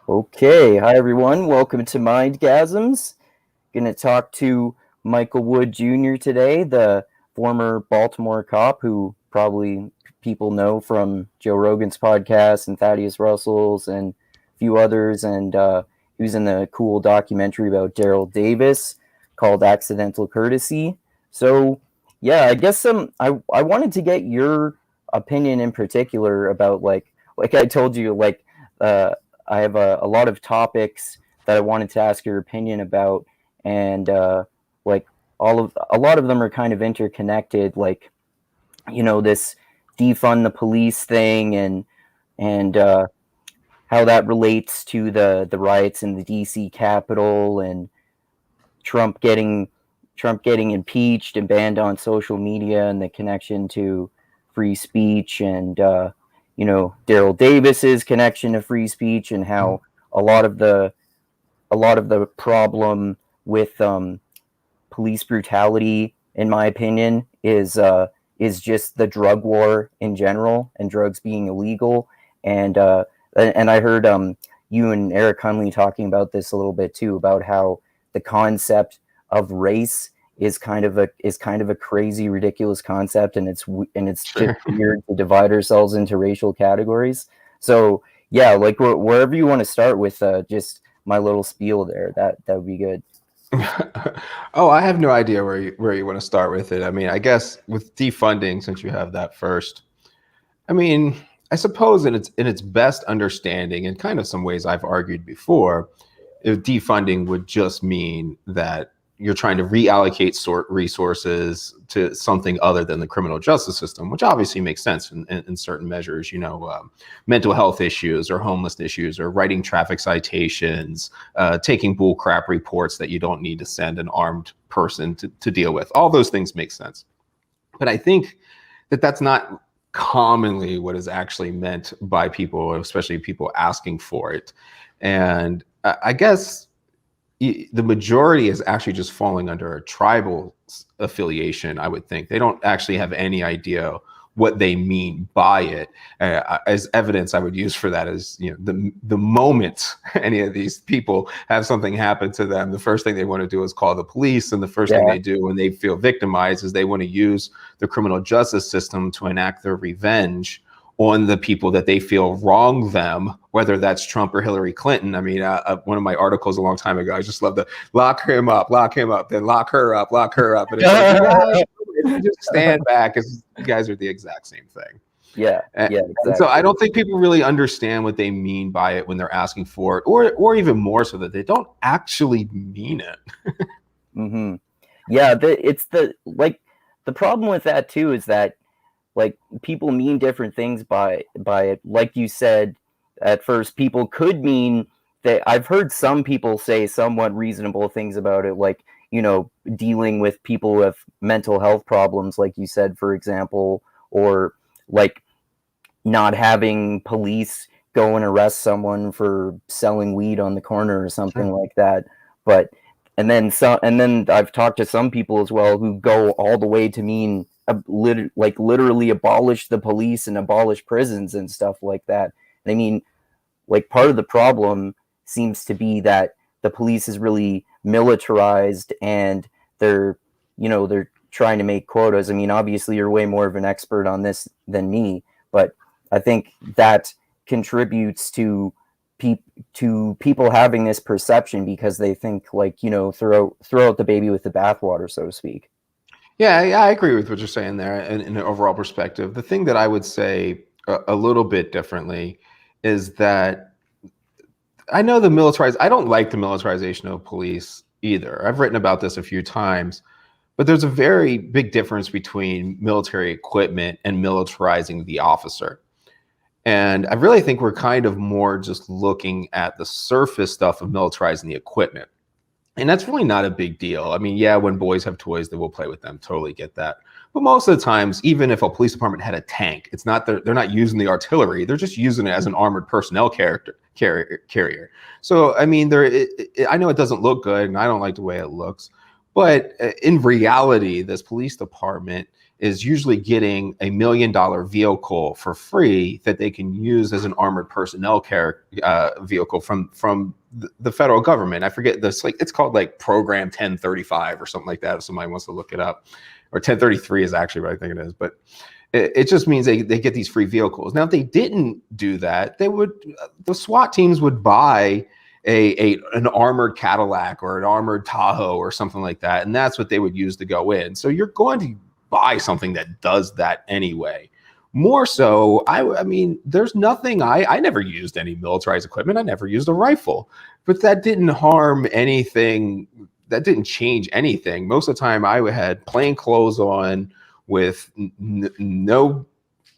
Okay, hi everyone. Welcome to Mindgasms. Going to talk to Michael Wood Jr. today, the former Baltimore cop who probably people know from Joe Rogan's podcast and Thaddeus Russell's and a few others. And he was in the cool documentary about Daryl Davis called Accidental Courtesy. So, yeah, I guess I wanted to get your opinion in particular about like I told you, uh, I have a lot of topics that I wanted to ask your opinion about, and like a lot of them are kind of interconnected. Like this defund the police thing, and how that relates to the riots in the D.C. Capitol, and Trump getting Trump getting impeached and banned on social media, and the connection to free speech, and Daryl Davis's connection to free speech, and how a lot of the problem with police brutality, in my opinion, is just the drug war in general and drugs being illegal. And I heard you and Eric Hunley talking about this a little bit too, about how the concept of race is kind of a crazy, ridiculous concept, and it's Sure. just weird to divide ourselves into racial categories. So yeah, like wherever you want to start with, just my little spiel there, that would be good. Oh, I have no idea where you want to start with it. I mean, I guess with defunding, since you have that first. I mean, I suppose in its best understanding, in kind of some ways I've argued before, if defunding would just mean that you're trying to reallocate resources to something other than the criminal justice system, which obviously makes sense in certain measures, mental health issues or homeless issues or writing traffic citations, taking bull crap reports that you don't need to send an armed person to deal with. All those things make sense. But I think that that's not commonly what is actually meant by people, especially people asking for it. And I guess the majority is actually just falling under a tribal affiliation, I would think. They don't actually have any idea what they mean by it. As evidence I would use for that is, the moment any of these people have something happen to them, the first thing they want to do is call the police. And the first thing they do when they feel victimized is they want to use the criminal justice system to enact their revenge on the people that they feel wrong them, whether that's Trump or Hillary Clinton. I mean, one of my articles a long time ago, I just love to lock him up, then lock her up. And it's like, just stand back, because you guys are the exact same thing. Yeah, exactly. And so I don't think people really understand what they mean by it when they're asking for it, or even more so that they don't actually mean it. Mm-hmm. Yeah, the problem with that too is that, like, people mean different things by it. Like you said, at first, people could mean that. I've heard some people say somewhat reasonable things about it, like, dealing with people with mental health problems, like you said, for example, or like not having police go and arrest someone for selling weed on the corner or something like that. But and then I've talked to some people as well who go all the way to mean literally abolish the police and abolish prisons and stuff like that. I mean, like, part of the problem seems to be that the police is really militarized, and they're trying to make quotas. I mean, obviously you're way more of an expert on this than me, but I think that contributes to people having this perception, because they think, like, throw out the baby with the bathwater, so to speak. Yeah, I agree with what you're saying there in an overall perspective. The thing that I would say a little bit differently is that I don't like the militarization of police either. I've written about this a few times, but there's a very big difference between military equipment and militarizing the officer. And I really think we're kind of more just looking at the surface stuff of militarizing the equipment. And that's really not a big deal. I mean, yeah, when boys have toys, they will play with them. Totally get that. But most of the times, even if a police department had a tank, it's not they're not using the artillery. They're just using it as an armored personnel carrier. So, I mean, I know it doesn't look good, and I don't like the way it looks. But in reality, this police department is usually getting $1 million vehicle for free that they can use as an armored personnel vehicle from the federal government. I forget this, like it's called like Program 1035 or something like that. If somebody wants to look it up, or 1033 is actually what I think it is, but it just means they get these free vehicles. Now, if they didn't do that, the SWAT teams would buy an armored Cadillac or an armored Tahoe or something like that, and that's what they would use to go in. So you're going to buy something that does that anyway. More so, I mean, there's nothing, I never used any militarized equipment. I never used a rifle, but that didn't harm anything. That didn't change anything. Most of the time I had plain clothes on with no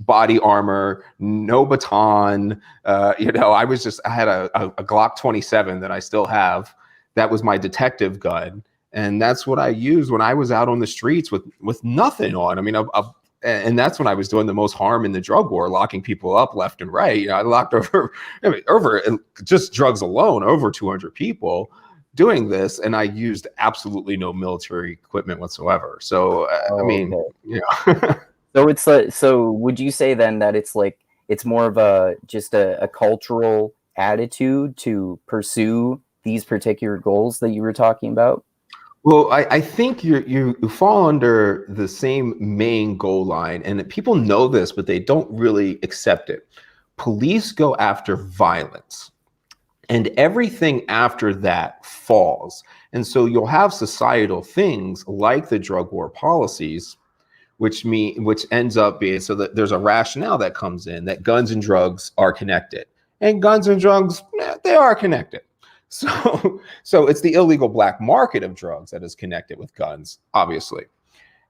body armor, no baton. I had a Glock 27 that I still have. That was my detective gun. And that's what I used when I was out on the streets with nothing on. I mean, and that's when I was doing the most harm in the drug war, locking people up left and right. I locked over just drugs alone, over 200 people doing this. And I used absolutely no military equipment whatsoever. So, So it's like, so would you say then that it's like, it's more of just a cultural attitude to pursue these particular goals that you were talking about? Well, I think you fall under the same main goal line, and people know this, but they don't really accept it. Police go after violence, and everything after that falls. And so you'll have societal things like the drug war policies, which ends up being so that there's a rationale that comes in that guns and drugs are connected, and guns and drugs, they are connected. So it's the illegal black market of drugs that is connected with guns, obviously.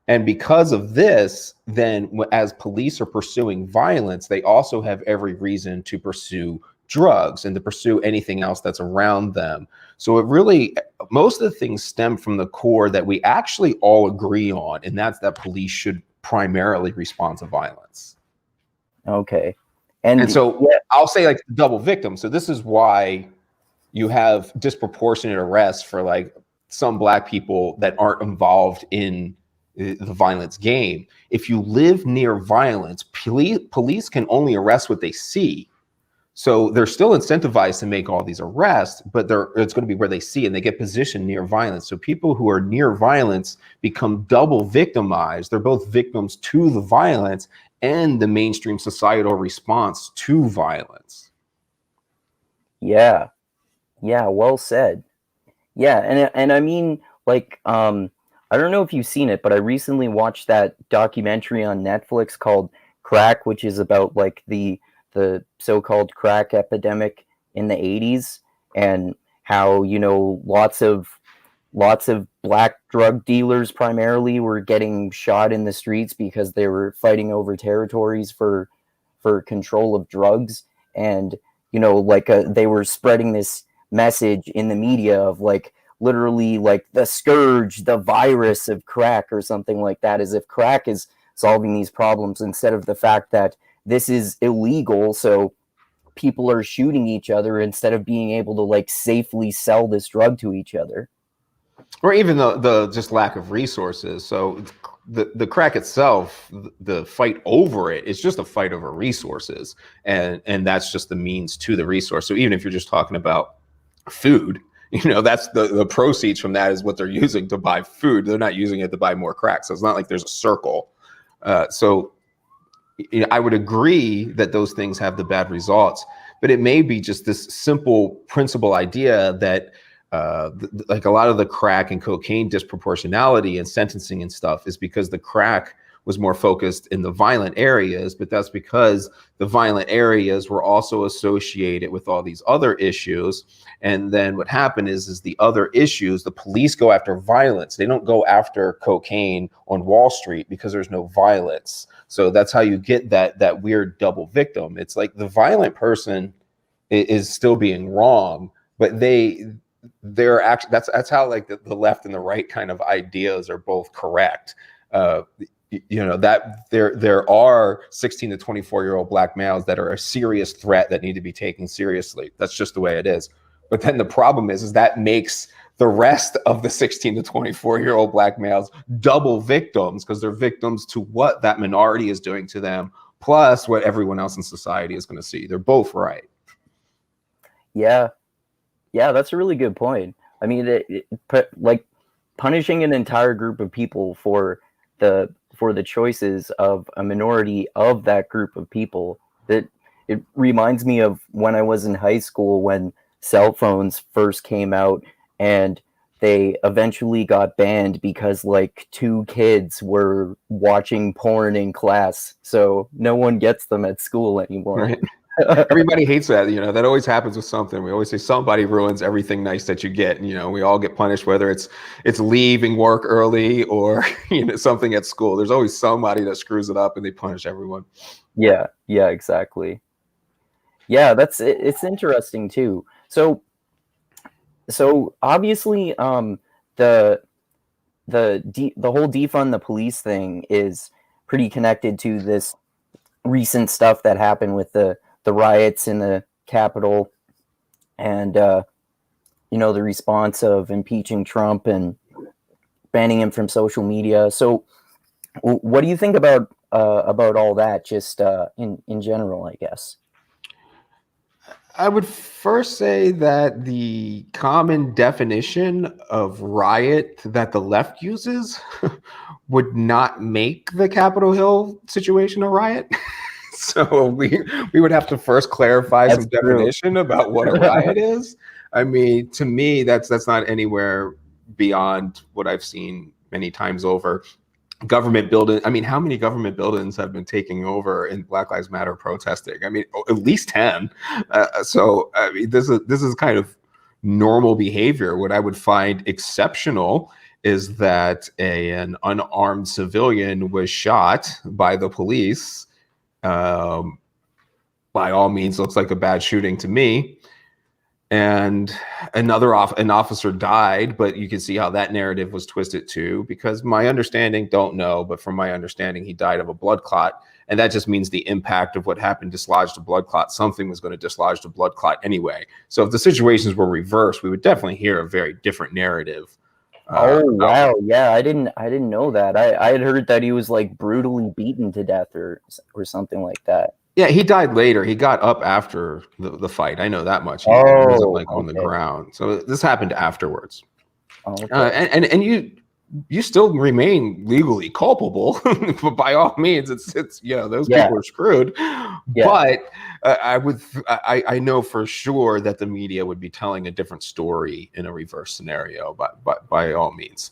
And because of this, then as police are pursuing violence, they also have every reason to pursue drugs and to pursue anything else that's around them. So most of the things stem from the core that we actually all agree on, and that's that police should primarily respond to violence. Okay. And so I'll say like double victim. So this is why you have disproportionate arrests for like some black people that aren't involved in the violence game. If you live near violence, police can only arrest what they see. So they're still incentivized to make all these arrests, but it's going to be where they see, and they get positioned near violence. So people who are near violence become double victimized. They're both victims to the violence and the mainstream societal response to violence. Yeah. Yeah, well said. Yeah, and I mean, like, I don't know if you've seen it, but I recently watched that documentary on Netflix called Crack, which is about like the so-called crack epidemic in the 80s, and how, lots of black drug dealers primarily were getting shot in the streets because they were fighting over territories for control of drugs. And, they were spreading this message in the media of like literally like the scourge, the virus of crack or something like that, as if crack is solving these problems, instead of the fact that this is illegal, so people are shooting each other instead of being able to like safely sell this drug to each other. Or even the just lack of resources. So the crack itself, the fight over it is just a fight over resources, and that's just the means to the resource. So even if you're just talking about food, that's the proceeds from that is what they're using to buy food. They're not using it to buy more crack. So it's not like there's a circle. So I would agree that those things have the bad results, but it may be just this simple principle idea that like a lot of the crack and cocaine disproportionality and sentencing and stuff is because the crack was more focused in the violent areas, but that's because the violent areas were also associated with all these other issues. And then what happened is the other issues, the police go after violence. They don't go after cocaine on Wall Street because there's no violence. So that's how you get that weird double victim. It's like the violent person is still being wrong, but they're actually, that's how like the left and the right kind of ideas are both correct. That there are 16 to 24-year-old black males that are a serious threat that need to be taken seriously. That's just the way it is. But then the problem is that makes the rest of the 16 to 24-year-old black males double victims because they're victims to what that minority is doing to them, plus what everyone else in society is going to see. They're both right. Yeah, that's a really good point. I mean, like punishing an entire group of people for the choices of a minority of that group of people, that it reminds me of when I was in high school when cell phones first came out and they eventually got banned because like 2 kids were watching porn in class, so no one gets them at school anymore. Right. Everybody hates that. That always happens with something. We always say somebody ruins everything nice that you get. And, we all get punished, whether it's leaving work early or, something at school. There's always somebody that screws it up and they punish everyone. Yeah, exactly. Yeah, it's interesting too. So obviously, the whole defund the police thing is pretty connected to this recent stuff that happened with the riots in the Capitol and the response of impeaching Trump and banning him from social media. So what do you think about all that, just in general, I guess? I would first say that the common definition of riot that the left uses would not make the Capitol Hill situation a riot. So we would have to first clarify some definition about what a riot is. I mean, to me, that's not anywhere beyond what I've seen many times over. Government building. I mean, how many government buildings have been taking over in Black Lives Matter protesting? I mean, at least 10. So I mean, this is kind of normal behavior. What I would find exceptional is that an unarmed civilian was shot by the police. By all means, looks like a bad shooting to me. And an officer died, but you can see how that narrative was twisted too, because my understanding, don't know, but from my understanding, he died of a blood clot. And that just means the impact of what happened dislodged a blood clot. Something was going to dislodge the blood clot anyway. So if the situations were reversed, we would definitely hear a very different narrative. Wow. Yeah, I didn't know that. I had heard that he was like brutally beaten to death or something like that. Yeah, he died later. He got up after the fight. I know that much. He wasn't like on the ground. So this happened afterwards. And you still remain legally culpable. But by all means, it's those people are screwed. Yeah. But I know for sure that the media would be telling a different story in a reverse scenario. But by all means,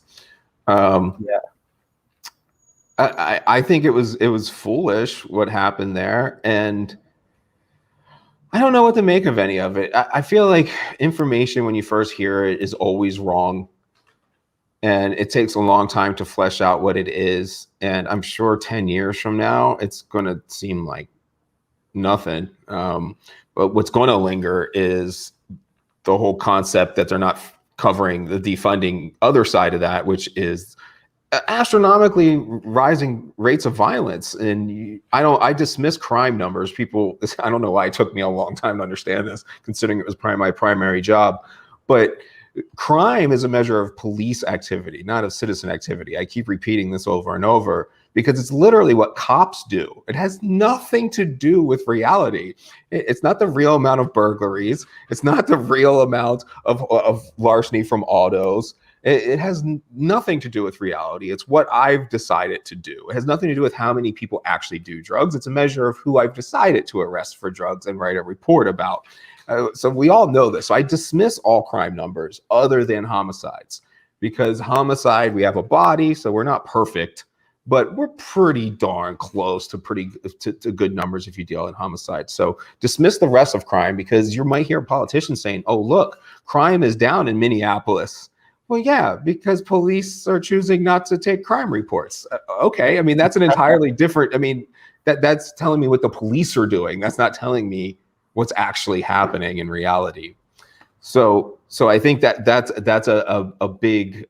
I think it was foolish what happened there, and I don't know what to make of any of it. I feel like information when you first hear it is always wrong, and it takes a long time to flesh out what it is. And I'm sure 10 years from now, it's going to seem like nothing. But what's going to linger is the whole concept that they're not covering the defunding other side of that, which is astronomically rising rates of violence. And I dismiss crime numbers. People, I don't know why it took me a long time to understand this, considering it was my primary job. But crime is a measure of police activity, not of citizen activity. I keep repeating this over and over because it's literally what cops do. It has nothing to do with reality. It's not the real amount of burglaries. It's not the real amount of larceny from autos. It has nothing to do with reality. It's what I've decided to do. It has nothing to do with how many people actually do drugs. It's a measure of who I've decided to arrest for drugs and write a report about. So we all know this. So I dismiss all crime numbers other than homicides, because homicide, we have a body, so we're not perfect, but we're pretty darn close to good numbers if you deal in homicide. So dismiss the rest of crime, because you might hear politicians saying, oh, look, crime is down in Minneapolis. Well, yeah, because police are choosing not to take crime reports. Okay, I mean, that's an entirely different, I mean, that's telling me what the police are doing. That's not telling me what's actually happening in reality. So I think that's a big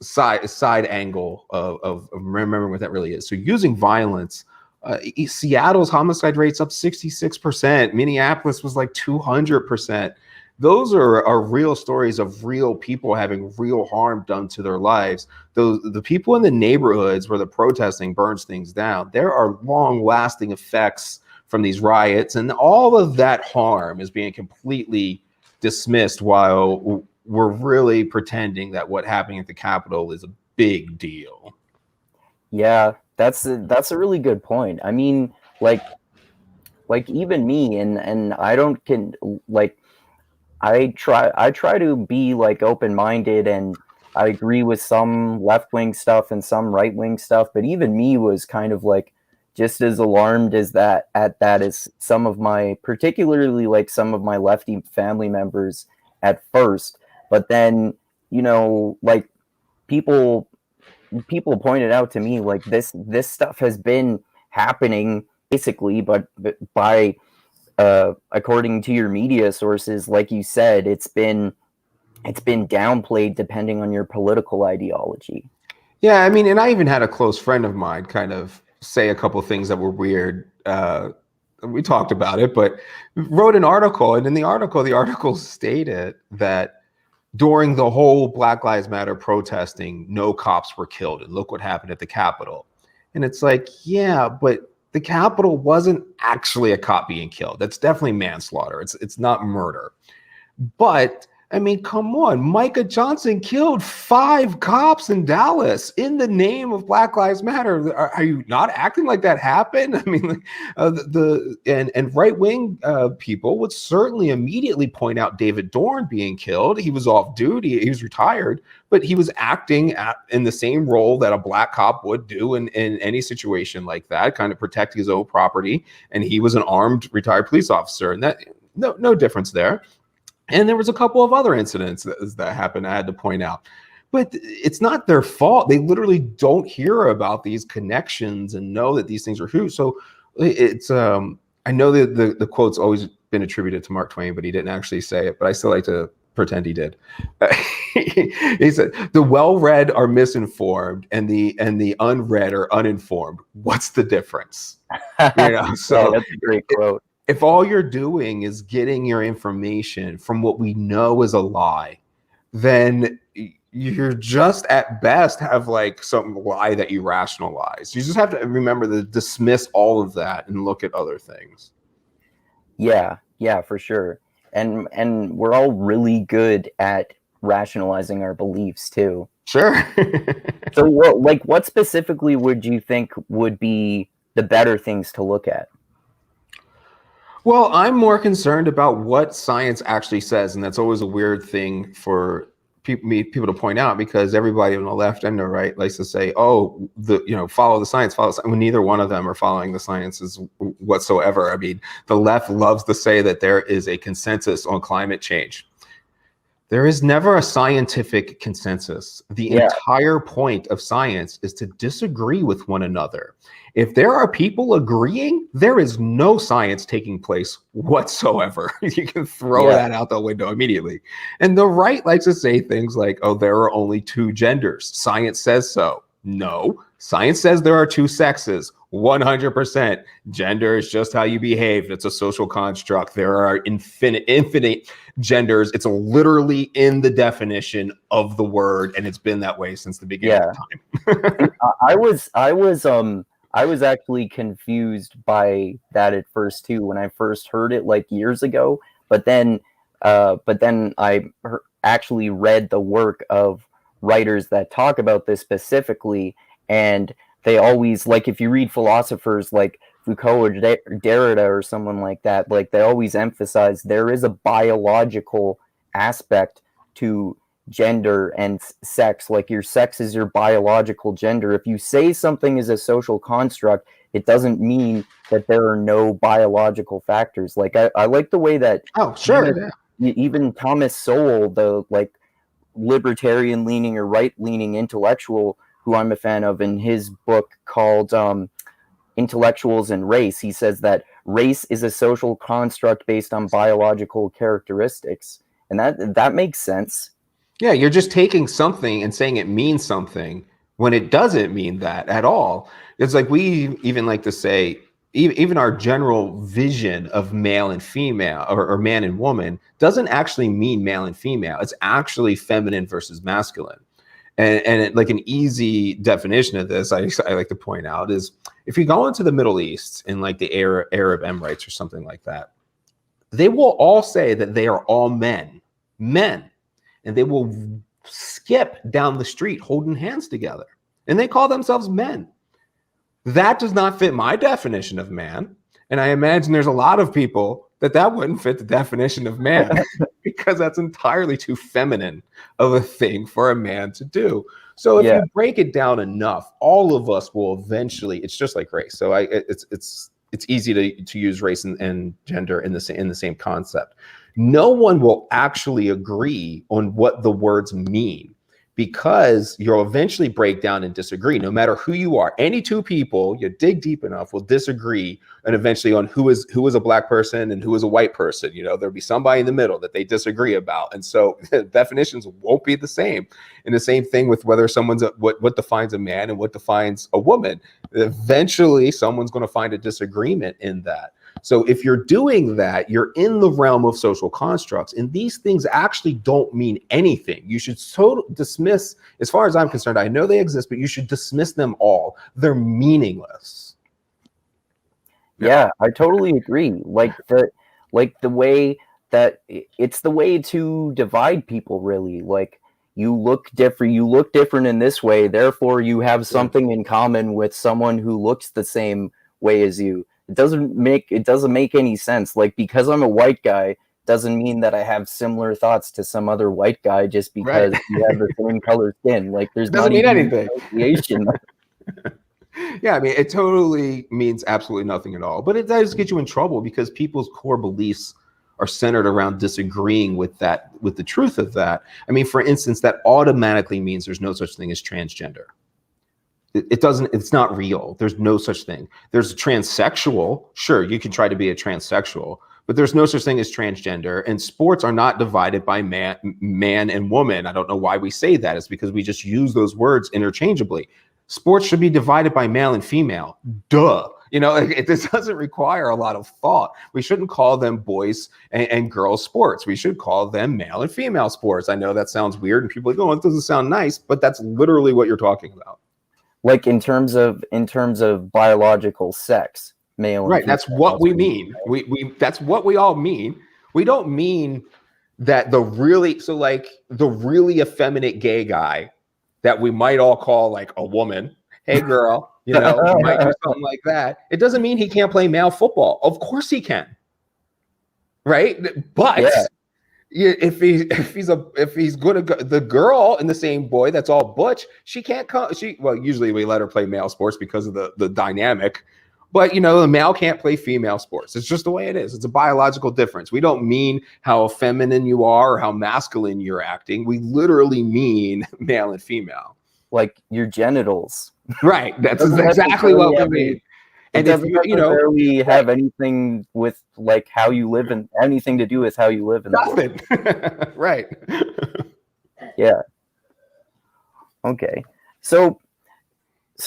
side angle of remembering what that really is. So using violence, Seattle's homicide rate's up 66%. Minneapolis was like 200%. those are real stories of real people having real harm done to their lives. The people in the neighborhoods where the protesting burns things down, there are long lasting effects from these riots, and all of that harm is being completely dismissed while we're really pretending that what happening at the Capitol is a big deal. Yeah, that's a really good point. I mean, like even me, and I don't can like I try to be like open-minded, and I agree with some left-wing stuff and some right-wing stuff, but even me was kind of like just as alarmed as that as some of my, particularly like some of my lefty family members at first. But then, you know, like people pointed out to me like this stuff has been happening basically, but by according to your media sources, like you said, it's been downplayed depending on your political ideology. Yeah, I mean, and I even had a close friend of mine kind of say a couple of things that were weird. We talked about it, but wrote an article, and in the article stated that during the whole Black Lives Matter protesting, no cops were killed, and look what happened at the Capitol. And it's like, yeah, but the Capitol wasn't actually a cop being killed. That's definitely manslaughter. It's not murder. But I mean, come on, Micah Johnson killed 5 cops in Dallas in the name of Black Lives Matter. Are you not acting like that happened? I mean, and right-wing people would certainly immediately point out David Dorn being killed. He was off duty, he was retired, but he was acting in the same role that a black cop would do in any situation like that, kind of protecting his own property. And he was an armed retired police officer, and that no difference there. And there was a couple of other incidents that happened I had to point out. But it's not their fault. They literally don't hear about these connections and know that these things are true. So it's I know that the quote's always been attributed to Mark Twain, but he didn't actually say it. But I still like to pretend he did. He said, "The well-read are misinformed, and the unread are uninformed. What's the difference?" You know, so yeah, that's a great quote. If all you're doing is getting your information from what we know is a lie, then you're just at best have like some lie that you rationalize. You just have to remember to dismiss all of that and look at other things. Yeah, for sure. And we're all really good at rationalizing our beliefs too. Sure. So what specifically would you think would be the better things to look at? Well, I'm more concerned about what science actually says, and that's always a weird thing for people to point out, because everybody on the left and the right likes to say, "Oh, follow the science, follow the science." When neither one of them are following the sciences whatsoever. I mean, the left loves to say that there is a consensus on climate change. There is never a scientific consensus. The entire point of science is to disagree with one another. If there are people agreeing, there is no science taking place whatsoever. You can throw that out the window immediately. And the right likes to say things like, "Oh, there are only 2 genders. Science says so." No, science says there are 2 sexes. 100%. Gender is just how you behave. It's a social construct. There are infinite genders. It's literally in the definition of the word, and it's been that way since the beginning of time. I was actually confused by that at first too when I first heard it like years ago. But then I actually read the work of writers that talk about this specifically, and they always, like, if you read philosophers like Foucault or Derrida or someone like that, like, they always emphasize there is a biological aspect to gender and sex. Like, your sex is your biological gender. If you say something is a social construct, it doesn't mean that there are no biological factors. Like, I like the way that even Thomas Sowell, the like libertarian leaning or right leaning intellectual who I'm a fan of, in his book called Intellectuals and Race, he says that race is a social construct based on biological characteristics. And that makes sense. Yeah, you're just taking something and saying it means something when it doesn't mean that at all. It's like we even like to say even our general vision of male and female, or man and woman, doesn't actually mean male and female. It's actually feminine versus masculine. And like an easy definition of this, I like to point out, is if you go into the Middle East in like the Arab Emirates or something like that, they will all say that they are all men, and they will skip down the street holding hands together, and they call themselves men. That does not fit my definition of man. And I imagine there's a lot of people that wouldn't fit the definition of man because that's entirely too feminine of a thing for a man to do. So if you break it down enough, all of us will eventually, it's just like race. So it's easy to use race and gender in the same concept. No one will actually agree on what the words mean, because you'll eventually break down and disagree. No matter who you are, any two people, you dig deep enough, will disagree, and eventually on who is a black person and who is a white person. You know, there'll be somebody in the middle that they disagree about, and so definitions won't be the same. And the same thing with whether someone's what defines a man and what defines a woman. Eventually, someone's going to find a disagreement in that. So if you're doing that, you're in the realm of social constructs, and these things actually don't mean anything. You should dismiss, as far as I'm concerned, I know they exist, but you should dismiss them all. They're meaningless. Yeah, I totally agree. Like the way that it's the way to divide people, really. Like, you look different in this way, therefore you have something in common with someone who looks the same way as you. It doesn't make any sense. Like, because I'm a white guy doesn't mean that I have similar thoughts to some other white guy just because you have the same color skin. Like, there's doesn't mean anything. Yeah, I mean, it totally means absolutely nothing at all. But it does get you in trouble because people's core beliefs are centered around disagreeing with the truth of that. I mean, for instance, that automatically means there's no such thing as transgender. It doesn't, it's not real. There's no such thing. There's a transsexual. Sure, you can try to be a transsexual, but there's no such thing as transgender. And sports are not divided by man and woman. I don't know why we say that. It's because we just use those words interchangeably. Sports should be divided by male and female. Duh. You know, this doesn't require a lot of thought. We shouldn't call them boys and girls sports. We should call them male and female sports. I know that sounds weird and people are like, oh, it doesn't sound nice, but that's literally what you're talking about. Like in terms of biological sex, male and right, that's what we mean. We that's what we all mean. We don't mean that the really effeminate gay guy that we might all call like a woman, hey girl, you know, might do something like that. It doesn't mean he can't play male football. Of course he can. Right? But if he's good, the girl and the same boy that's all butch, she can't come. Usually we let her play male sports because of the dynamic, but you know, the male can't play female sports. It's just the way it is. It's a biological difference. We don't mean how feminine you are or how masculine you're acting. We literally mean male and female. Like your genitals. Right. That's exactly what we mean. And it doesn't necessarily have anything with like how you live and anything to do with how you live in nothing. Right. Yeah. Okay. So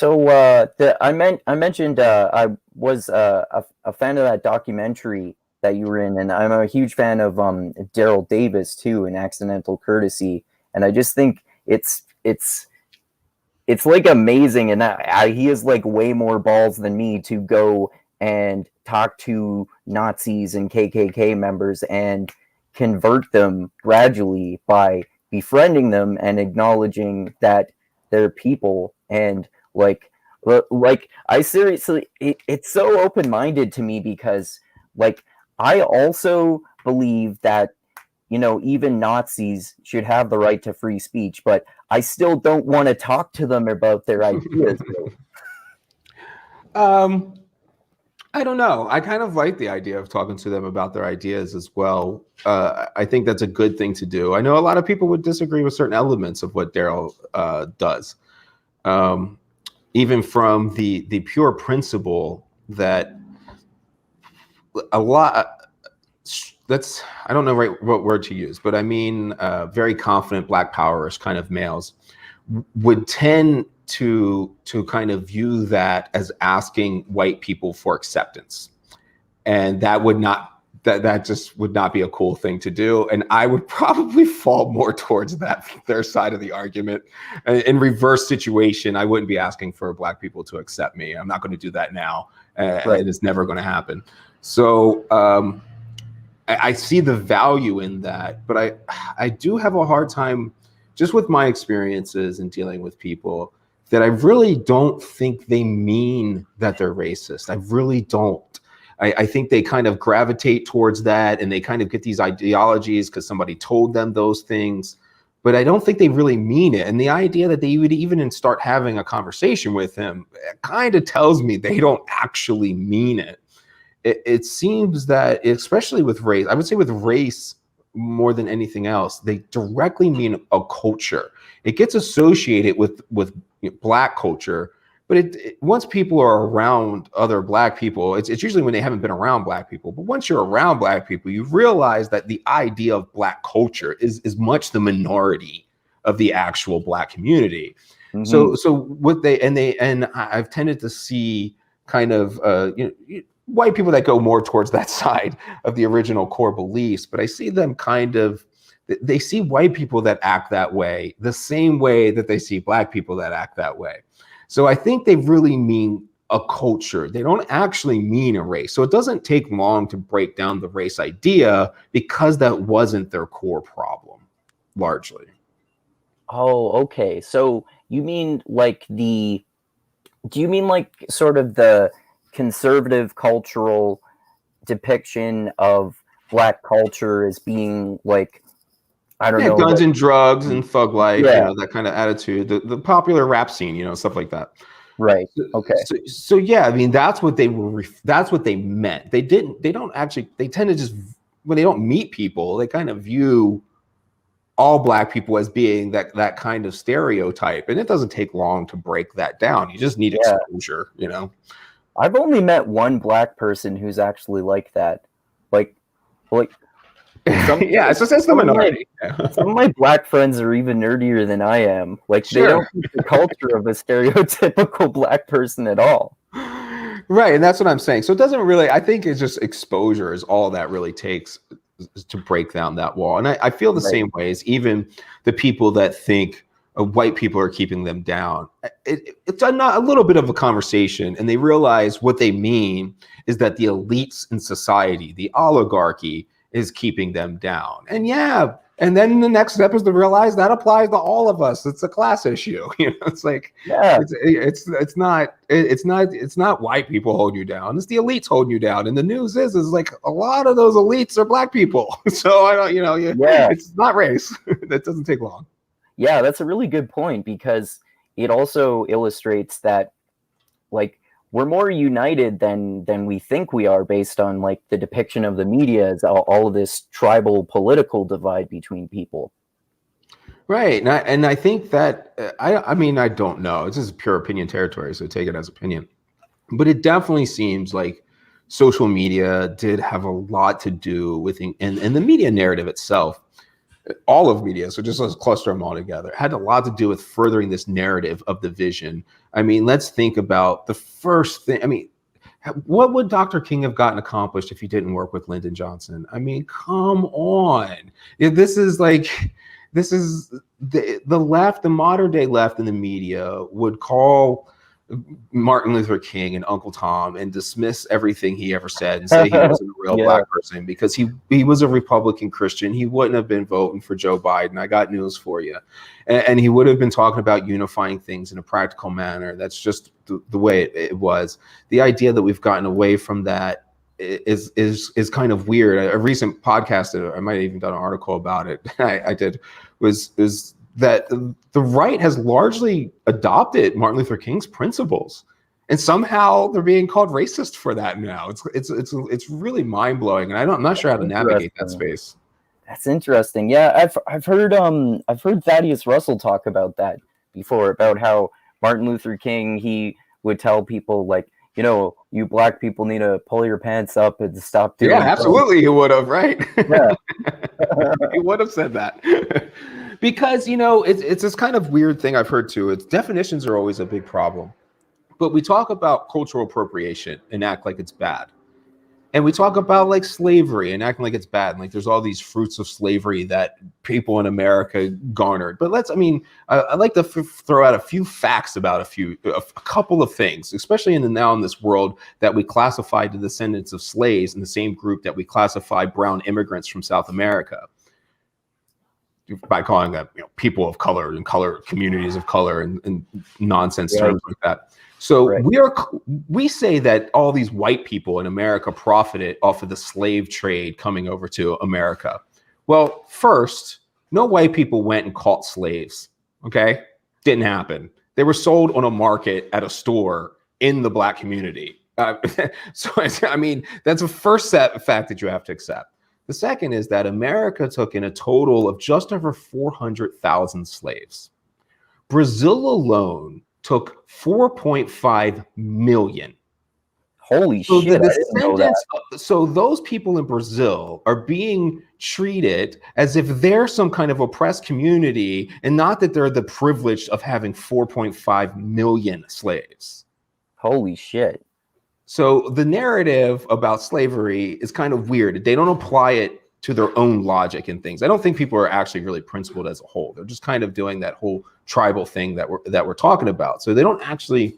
I mentioned I was a fan of that documentary that you were in, and I'm a huge fan of Daryl Davis too, in Accidental Courtesy, and I just think it's like amazing, and he has like way more balls than me to go and talk to Nazis and KKK members and convert them gradually by befriending them and acknowledging that they're people. And like I seriously, it's so open-minded to me because like I also believe that, you know, even Nazis should have the right to free speech, but I still don't want to talk to them about their ideas. I don't know. I kind of like the idea of talking to them about their ideas as well. I think that's a good thing to do. I know a lot of people would disagree with certain elements of what Daryl does. Even from the pure principle that a lot, I don't know what word to use, but I mean very confident Black power-ish kind of males would tend to kind of view that as asking white people for acceptance, and that just would not be a cool thing to do. And I would probably fall more towards their side of the argument. In reverse situation, I wouldn't be asking for Black people to accept me. I'm not going to do that now. Right. It's never going to happen. So I see the value in that, but I do have a hard time just with my experiences in dealing with people that I really don't think they mean that they're racist. I really don't. I think they kind of gravitate towards that, and they kind of get these ideologies because somebody told them those things, but I don't think they really mean it. And the idea that they would even start having a conversation with him kind of tells me they don't actually mean it. It seems that, especially with race, I would say with race more than anything else, they directly mean a culture. It gets associated with Black culture. But once people are around other Black people, it's usually when they haven't been around Black people. But once you're around Black people, you realize that the idea of Black culture is much the minority of the actual Black community. Mm-hmm. So what and I've tended to see kind of white people that go more towards that side of the original core beliefs, but I see them they see white people that act that way the same way that they see Black people that act that way. So I think they really mean a culture. They don't actually mean a race. So it doesn't take long to break down the race idea because that wasn't their core problem, largely. Oh, okay. So you mean do you mean sort of the conservative cultural depiction of Black culture as being I don't know, guns and drugs and thug life, that kind of attitude, the popular rap scene, stuff like that. Right. Okay. So yeah, I mean, that's what they meant. They tend to just, when they don't meet people, they kind of view all Black people as being that kind of stereotype. And it doesn't take long to break that down. You just need exposure, I've only met one Black person who's actually like that. It's the minority. Some of my Black friends are even nerdier than I am. They don't keep the culture of a stereotypical Black person at all. Right, and that's what I'm saying. So it doesn't really, I think it's just exposure is all that really takes to break down that wall. And I feel the same way as even the people that think white people are keeping them down. It's a little bit of a conversation, and they realize what they mean is that the elites in society, the oligarchy, is keeping them down. And then the next step is to realize that applies to all of us. It's a class issue. It's it's not white people holding you down. It's the elites holding you down. And the news is a lot of those elites are Black people. So I don't, it's not race. That doesn't take long. Yeah, that's a really good point, because it also illustrates that we're more united than we think we are, based on the depiction of the media as all of this tribal political divide between people. Right. And I think that, I mean, I don't know. This is pure opinion territory, so take it as opinion. But it definitely seems like social media did have a lot to do with, and the media narrative itself, all of media, so just let's cluster them all together, had a lot to do with furthering this narrative of division. I mean, let's think about the first thing. I mean, what would Dr. King have gotten accomplished if he didn't work with Lyndon Johnson? I mean, come on. This is the left, the modern day left in the media would call Martin Luther King and Uncle Tom and dismiss everything he ever said and say he wasn't a real Black person because he was a Republican Christian. He wouldn't have been voting for Joe Biden. I got news for you. And he would have been talking about unifying things in a practical manner. That's just the way it was. The idea that we've gotten away from that is kind of weird. A recent podcast, I might have even done an article about it. I did, was that the right has largely adopted Martin Luther King's principles, and somehow they're being called racist for that now. It's really mind blowing, and I'm not sure how to navigate that space. That's interesting. Yeah, I've heard Thaddeus Russell talk about that before, about how Martin Luther King, he would tell people you Black people need to pull your pants up and stop doing. Yeah, absolutely, he would have, right? Yeah. He would have said that. Because, you know, it's this kind of weird thing I've heard too. It's definitions are always a big problem. But we talk about cultural appropriation and act like it's bad. And we talk about like slavery and acting like it's bad. And like there's all these fruits of slavery that people in America garnered. But I like to throw out a few facts about a couple of things, especially in this world that we classify the descendants of slaves in the same group that we classify brown immigrants from South America, by calling them, you know, people of color and communities of color and nonsense terms like that. So we say that all these white people in America profited off of the slave trade coming over to America. Well, first, no white people went and caught slaves. Okay, didn't happen. They were sold on a market at a store in the black community. So I mean, that's the first fact that you have to accept. The second is that America took in a total of just over 400,000 slaves. Brazil alone took 4.5 million. Holy shit! So those people in Brazil are being treated as if they're some kind of oppressed community, and not that they're the privileged of having 4.5 million slaves. Holy shit! So the narrative about slavery is kind of weird. They don't apply it to their own logic and things. I don't think people are actually really principled as a whole. They're just kind of doing that whole tribal thing that we're talking about. So they don't actually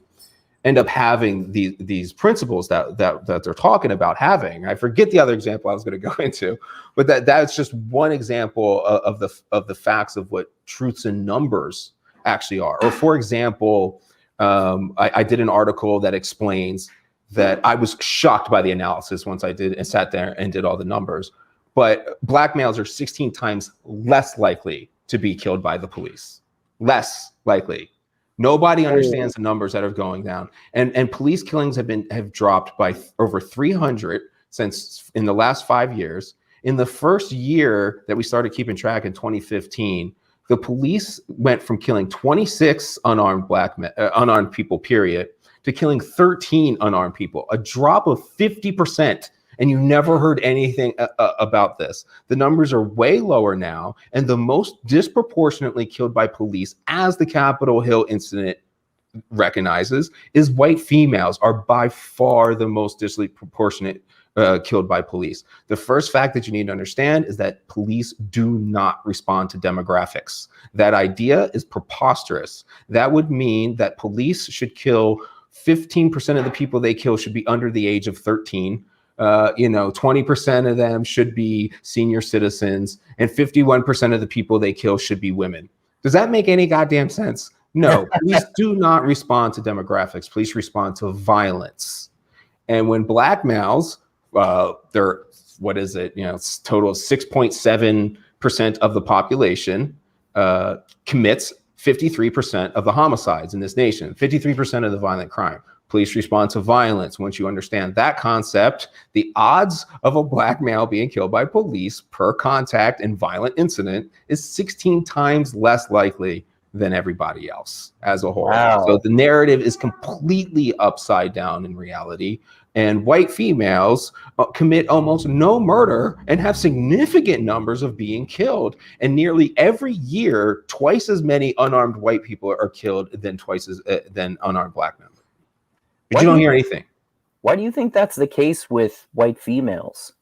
end up having these principles that they're talking about having. I forget the other example I was going to go into, but that's just one example of the facts of what truths and numbers actually are. Or for example, I did an article that explains that I was shocked by the analysis once I did and sat there and did all the numbers. But black males are 16 times less likely to be killed by the police. Less likely. Nobody understands the numbers that are going down. And police killings have dropped by over 300 since in the last 5 years. In the first year that we started keeping track in 2015, the police went from killing 26 unarmed people, period, to killing 13 unarmed people, a drop of 50%. And you never heard anything about this. The numbers are way lower now, and the most disproportionately killed by police, as the Capitol Hill incident recognizes, is white females are by far the most disproportionate killed by police. The first fact that you need to understand is that police do not respond to demographics. That idea is preposterous. That would mean that police should kill 15% of the people they kill should be under the age of 13. 20% of them should be senior citizens, and 51% of the people they kill should be women. Does that make any goddamn sense? No, police do not respond to demographics. Police respond to violence. And when black males, they're, what is it? It's total of 6.7% of the population commits 53% of the homicides in this nation, 53% of the violent crime. Police respond to violence. Once you understand that concept, the odds of a black male being killed by police per contact and violent incident is 16 times less likely than everybody else as a whole. Wow. So the narrative is completely upside down in reality. And white females commit almost no murder and have significant numbers of being killed. And nearly every year, twice as many unarmed white people are killed than than unarmed black men. But you don't hear anything. Why do you think that's the case with white females?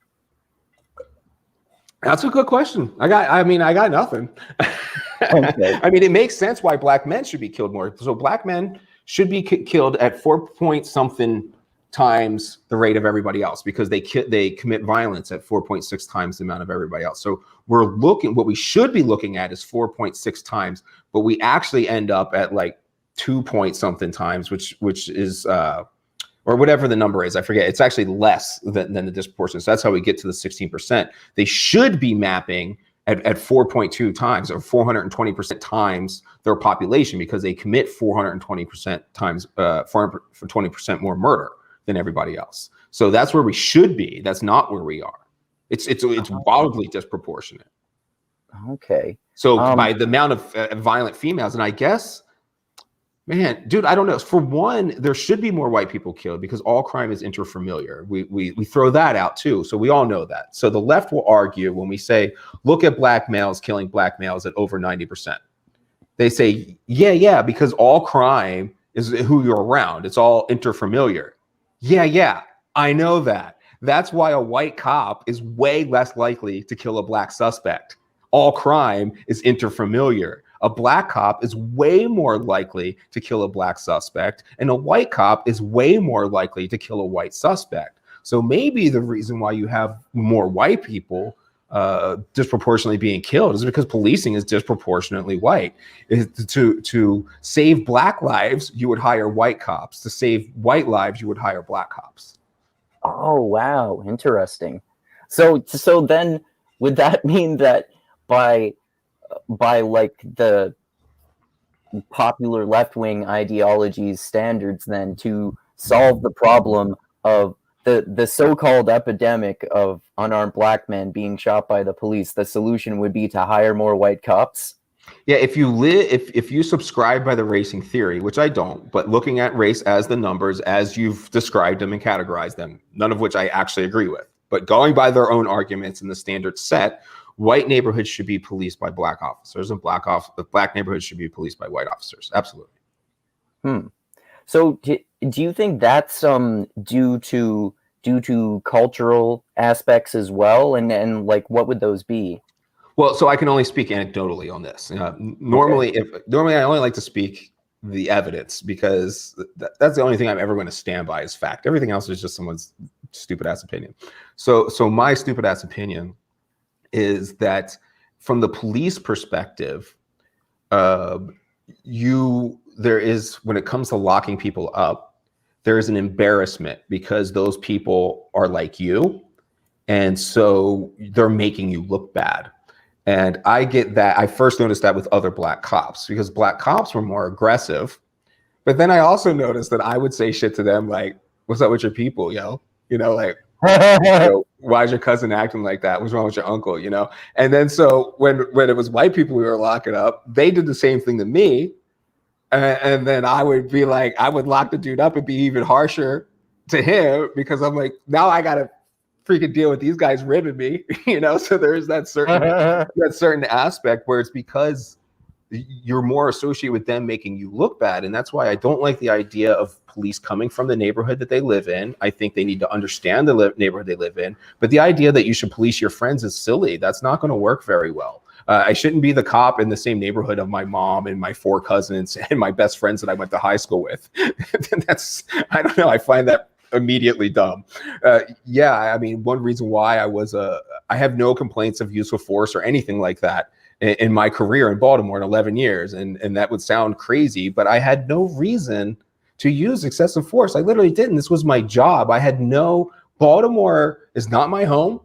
That's a good question. I got nothing. Okay. I mean, it makes sense why black men should be killed more. So black men should be killed at 4 point something times the rate of everybody else, because they commit violence at 4.6 times the amount of everybody else. So what we should be looking at is 4.6 times, but we actually end up at like 2 point something times, which is or whatever the number is, I forget. It's actually less than the disproportion. So that's how we get to the 16%. They should be mapping at 4.2 times or 420% times their population, because they commit 420% times 420% more murder than everybody else. So that's where we should be. That's not where we are. It's wildly disproportionate. Okay. So by the amount of violent females, and I guess Man, dude, I don't know. For one, there should be more white people killed because all crime is interfamiliar. We throw that out too. So we all know that. So the left will argue when we say, look at black males killing black males at over 90%. They say, yeah, because all crime is who you're around. It's all interfamiliar. Yeah, I know that. That's why a white cop is way less likely to kill a black suspect. All crime is interfamiliar. A black cop is way more likely to kill a black suspect, and a white cop is way more likely to kill a white suspect. So maybe the reason why you have more white people disproportionately being killed is because policing is disproportionately white. To save black lives, you would hire white cops. To save white lives, you would hire black cops. Oh, wow. Interesting. So then would that mean that by like the popular left-wing ideology's standards, then to solve the problem of the so-called epidemic of unarmed black men being shot by the police, the solution would be to hire more white cops? Yeah, if you subscribe by the racing theory, which I don't, but looking at race as the numbers as you've described them and categorized them, none of which I actually agree with, but going by their own arguments and the standards set, white neighborhoods should be policed by black officers, and black neighborhoods should be policed by white officers. Absolutely. So do you think that's due to cultural aspects as well, and like what would those be? Well, so I can only speak anecdotally on this. Normally I only like to speak the evidence because that's the only thing I'm ever going to stand by as fact. Everything else is just someone's stupid ass opinion. So my stupid ass opinion is that from the police perspective, there is, when it comes to locking people up, there is an embarrassment because those people are like you. And so they're making you look bad. And I get that. I first noticed that with other black cops because black cops were more aggressive. But then I also noticed that I would say shit to them like, what's up with your people, yo? Like, why is your cousin acting like that? What's wrong with your uncle? And then so when it was white people we were locking up, they did the same thing to me. And then I would be like, I would lock the dude up and be even harsher to him because I'm like, now I got to freaking deal with these guys ribbing me, So there's that certain aspect where it's because you're more associated with them making you look bad. And that's why I don't like the idea of police coming from the neighborhood that they live in. I think they need to understand the neighborhood they live in. But the idea that you should police your friends is silly. That's not going to work very well. I shouldn't be the cop in the same neighborhood of my mom and my 4 cousins and my best friends that I went to high school with. I don't know. I find that immediately dumb. I mean, one reason why I have no complaints of use of force or anything like that in my career in Baltimore in 11 years. And that would sound crazy, but I had no reason to use excessive force. I literally didn't. This was my job. Baltimore is not my home.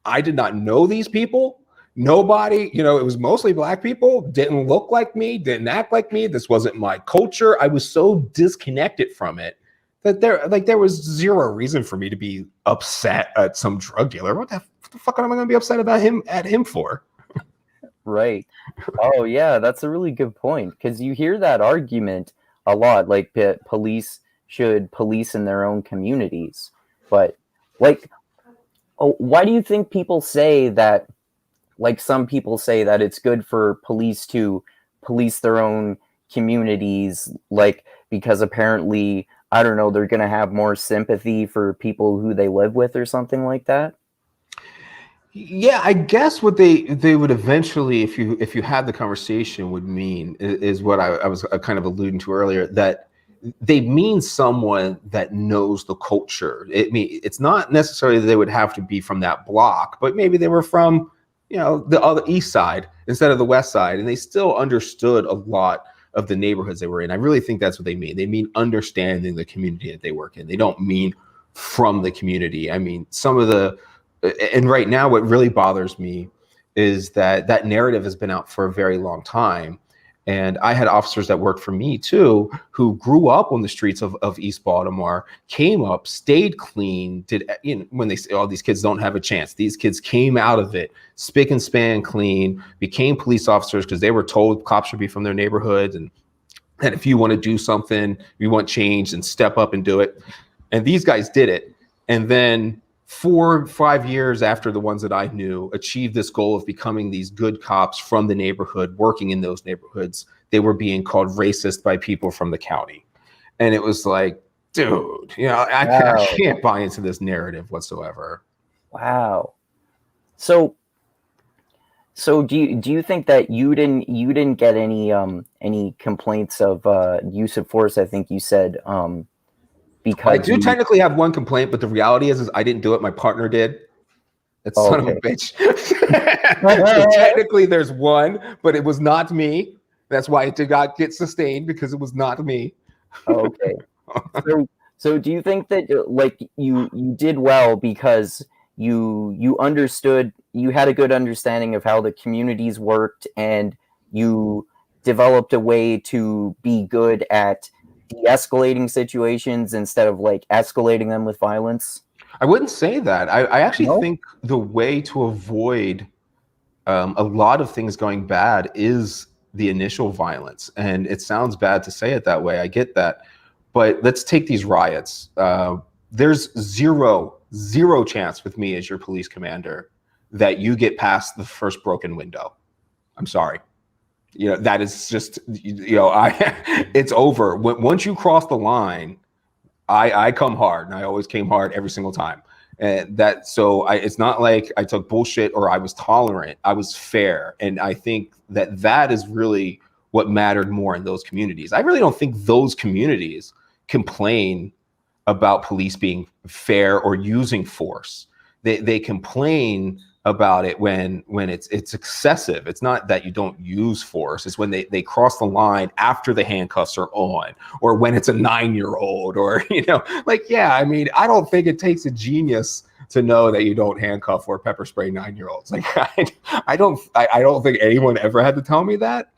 I did not know these people. Nobody, it was mostly black people, didn't look like me, didn't act like me. This wasn't my culture. I was so disconnected from it that there was zero reason for me to be upset at some drug dealer. What the fuck am I going to be upset about him for? Right. Oh yeah, that's a really good point because you hear that argument a lot, like police should police in their own communities. But like, why do you think people say that? Like some people say that it's good for police to police their own communities, like because apparently, I don't know, they're going to have more sympathy for people who they live with or something like that. Yeah, I guess what they would eventually, if you had the conversation, would mean is what I was kind of alluding to earlier, that they mean someone that knows the culture. It's not necessarily that they would have to be from that block, but maybe they were from the other east side instead of the west side, and they still understood a lot of the neighborhoods they were in. I really think that's what they mean. They mean understanding the community that they work in. They don't mean from the community. I mean, and right now what really bothers me is that narrative has been out for a very long time. And I had officers that worked for me too, who grew up on the streets of East Baltimore, came up, stayed clean, when they say, oh, these kids don't have a chance. These kids came out of it, spick and span clean, became police officers because they were told cops should be from their neighborhoods. And And if you want to do something, you want change, and step up and do it. And these guys did it. And then 4 or 5 years after the ones that I knew achieved this goal of becoming these good cops from the neighborhood, working in those neighborhoods, they were being called racist by people from the county. And it was like, dude, I can't buy into this narrative whatsoever. Wow. So do you think that you didn't get any complaints of use of force? I think you said because I do technically have one complaint, but the reality is I didn't do it. My partner did. That son of a bitch. So technically there's one, but it was not me. That's why it did not get sustained, because it was not me. Okay. So do you think that like you did well because you understood, you had a good understanding of how the communities worked, and you developed a way to be good at de-escalating situations instead of like escalating them with violence? I wouldn't say that. I actually think the way to avoid a lot of things going bad is the initial violence. And it sounds bad to say it that way. I get that. But let's take these riots. There's zero chance with me as your police commander that you get past the first broken window. I'm sorry. That is just, it's over. Once you cross the line, I come hard, and I always came hard every single time. And it's not like I took bullshit or I was tolerant. I was fair. And I think that is really what mattered more in those communities. I really don't think those communities complain about police being fair or using force. They complain about it when it's excessive. It's not that you don't use force. It's when they cross the line after the handcuffs are on, or when it's a 9-year-old, or I don't think it takes a genius to know that you don't handcuff or pepper spray 9-year-olds. Like I don't think anyone ever had to tell me that.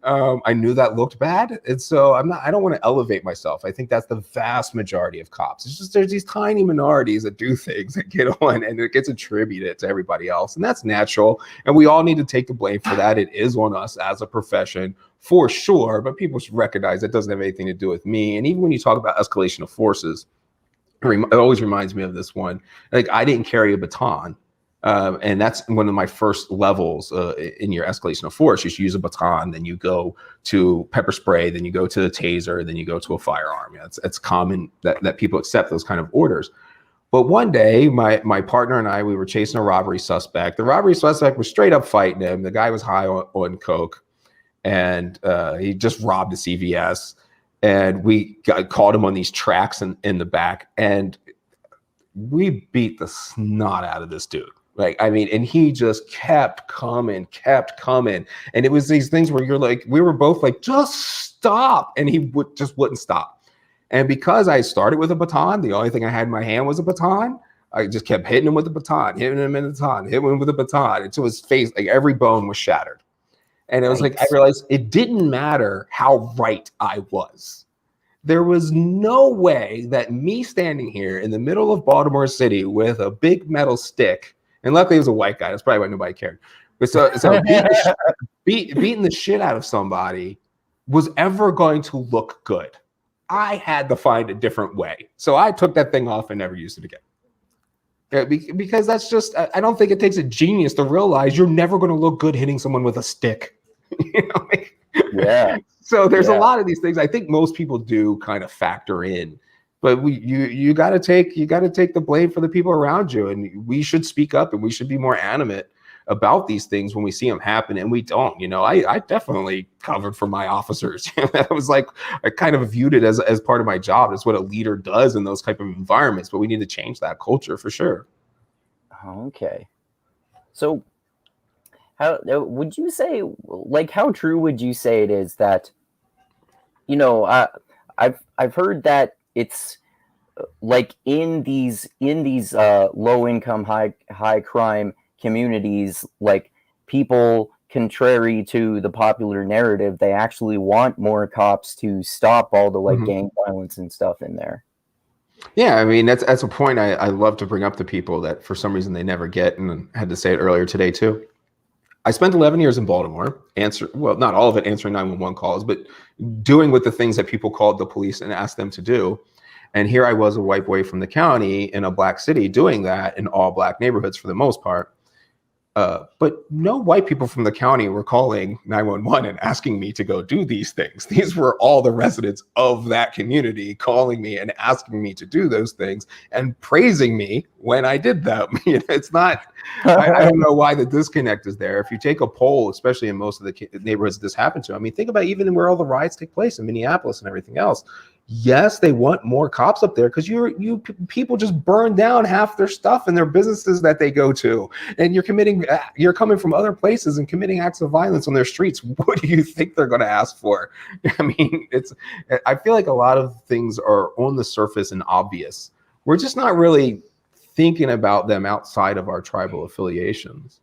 I knew that looked bad, and so I don't want to elevate myself. I think that's the vast majority of cops. It's just there's these tiny minorities that do things that get on, and it gets attributed to everybody else, and that's natural. And we all need to take the blame for that. It is on us as a profession, for sure. But people should recognize that doesn't have anything to do with me. And even when you talk about escalation of forces, it always reminds me of this one. Like, I didn't carry a baton. And that's one of my first levels in your escalation of force. You should use a baton, then you go to pepper spray, then you go to the taser, then you go to a firearm. It's common that people accept those kind of orders. But one day, my partner and I, we were chasing a robbery suspect. The robbery suspect was straight up fighting him. The guy was high on coke, and he just robbed a CVS. And we caught him on these tracks in the back, and we beat the snot out of this dude. And he just kept coming. And it was these things where you're like, we were both like, just stop. And he wouldn't stop. And because I started with a baton, the only thing I had in my hand was a baton. I just kept hitting him with the baton, hitting him with a baton until his face, like every bone was shattered. And it was like, I realized it didn't matter how right I was. There was no way that me standing here in the middle of Baltimore City with a big metal stick, and luckily it was a white guy. That's probably why nobody cared. But so beating the shit out of somebody was ever going to look good. I had to find a different way. So I took that thing off and never used it again. Because that's just, I don't think it takes a genius to realize you're never going to look good hitting someone with a stick. Yeah. So there's a lot of these things I think most people do kind of factor in. But you got to take the blame for the people around you, and we should speak up, and we should be more animate about these things when we see them happen, and we don't. I definitely covered for my officers. That was like, I kind of viewed it as part of my job. It's what a leader does in those type of environments. But we need to change that culture for sure. Okay, so how would you say? Like, how true would you say it is that? I've heard that it's like in these low income, high crime communities, like people, contrary to the popular narrative, they actually want more cops to stop all the gang violence and stuff in there. Yeah, I mean, that's a point I love to bring up to people that for some reason they never get, and I had to say it earlier today too. I spent 11 years in Baltimore, not all of it answering 911 calls, but doing with the things that people called the police and asked them to do. And here I was, a white boy from the county in a black city, doing that in all black neighborhoods for the most part. But no white people from the county were calling 911 and asking me to go do these things. These were all the residents of that community calling me and asking me to do those things and praising me when I did them. It's not, I don't know why the disconnect is there. If you take a poll, especially in most of the neighborhoods this happened to, I mean, think about even where all the riots take place in Minneapolis and everything else. Yes, they want more cops up there because people just burn down half their stuff and their businesses that they go to, and you're coming from other places and committing acts of violence on their streets. What do you think they're going to ask for? I mean, I feel like a lot of things are on the surface and obvious. We're just not really thinking about them outside of our tribal affiliations.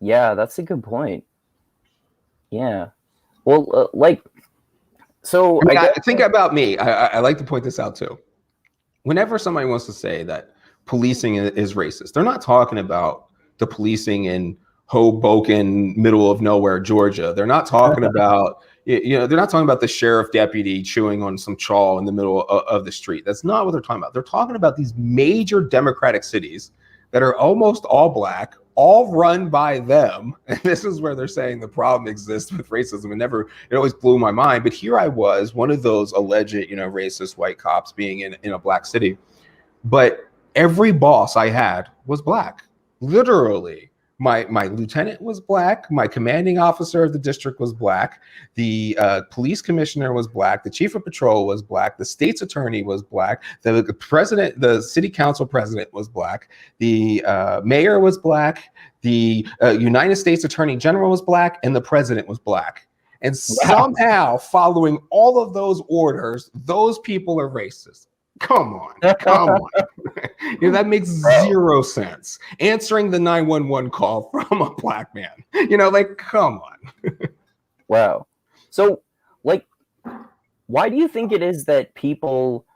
Yeah, that's a good point. Yeah. Well, so think about me. I like to point this out too. Whenever somebody wants to say that policing is racist, they're not talking about the policing in Hoboken, middle of nowhere, Georgia. They're not talking about, they're not talking about the sheriff deputy chewing on some chaw in the middle of the street. That's not what they're talking about. They're talking about these major democratic cities that are almost all black, all run by them. And this is where they're saying the problem exists with racism. It always blew my mind. But here I was, one of those alleged, racist white cops being in a black city. But every boss I had was black. Literally. My lieutenant was black. My commanding officer of the district was black. The police commissioner was black. The chief of patrol was black. The state's attorney was black. The city council president was black. The mayor was black. The United States attorney general was black, and the president was black. And somehow, following all of those orders, those people are racist. Come on. That makes zero sense. Answering the 911 call from a black man. Come on. Wow. So, why do you think it is that people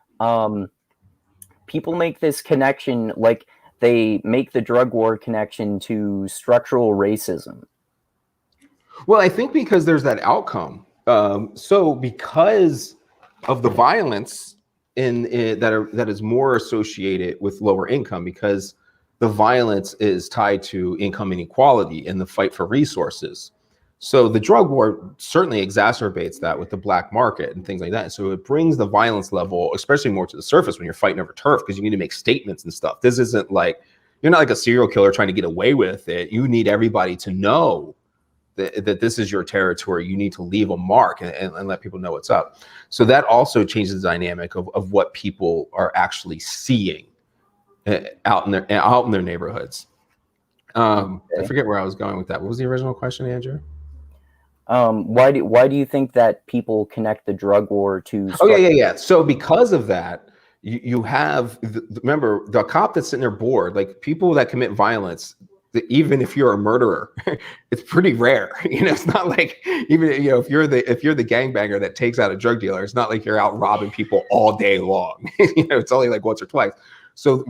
make this connection, they make the drug war connection to structural racism? Well, I think because there's that outcome. So because of the violence that is more associated with lower income, because the violence is tied to income inequality and the fight for resources. So the drug war certainly exacerbates that with the black market and things like that. So it brings the violence level, especially more to the surface when you're fighting over turf, because you need to make statements and stuff. This isn't you're not like a serial killer trying to get away with it. You need everybody to know that this is your territory. You need to leave a mark and let people know what's up. So that also changes the dynamic of what people are actually seeing out in their neighborhoods. I forget where I was going with that. What was the original question, Andrew? Why do you think that people connect the drug war to? Yeah. So because of that, you have remember the cop that's sitting there bored, people that commit violence. Even if you're a murderer, it's pretty rare. It's not like even if you're the gangbanger that takes out a drug dealer, it's not like you're out robbing people all day long. It's only once or twice. So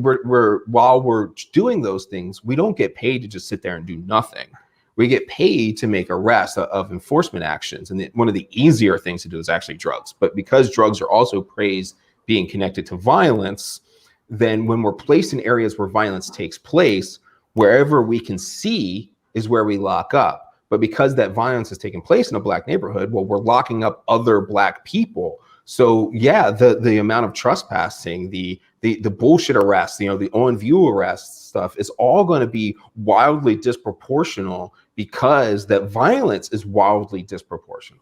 while we're doing those things, we don't get paid to just sit there and do nothing. We get paid to make arrests of enforcement actions, and one of the easier things to do is actually drugs. But because drugs are also praised being connected to violence, then when we're placed in areas where violence takes place, wherever we can see is where we lock up. But because that violence is taking place in a black neighborhood, well, we're locking up other black people. So yeah, the amount of trespassing, the bullshit arrests, the on view arrest stuff is all going to be wildly disproportional because that violence is wildly disproportional.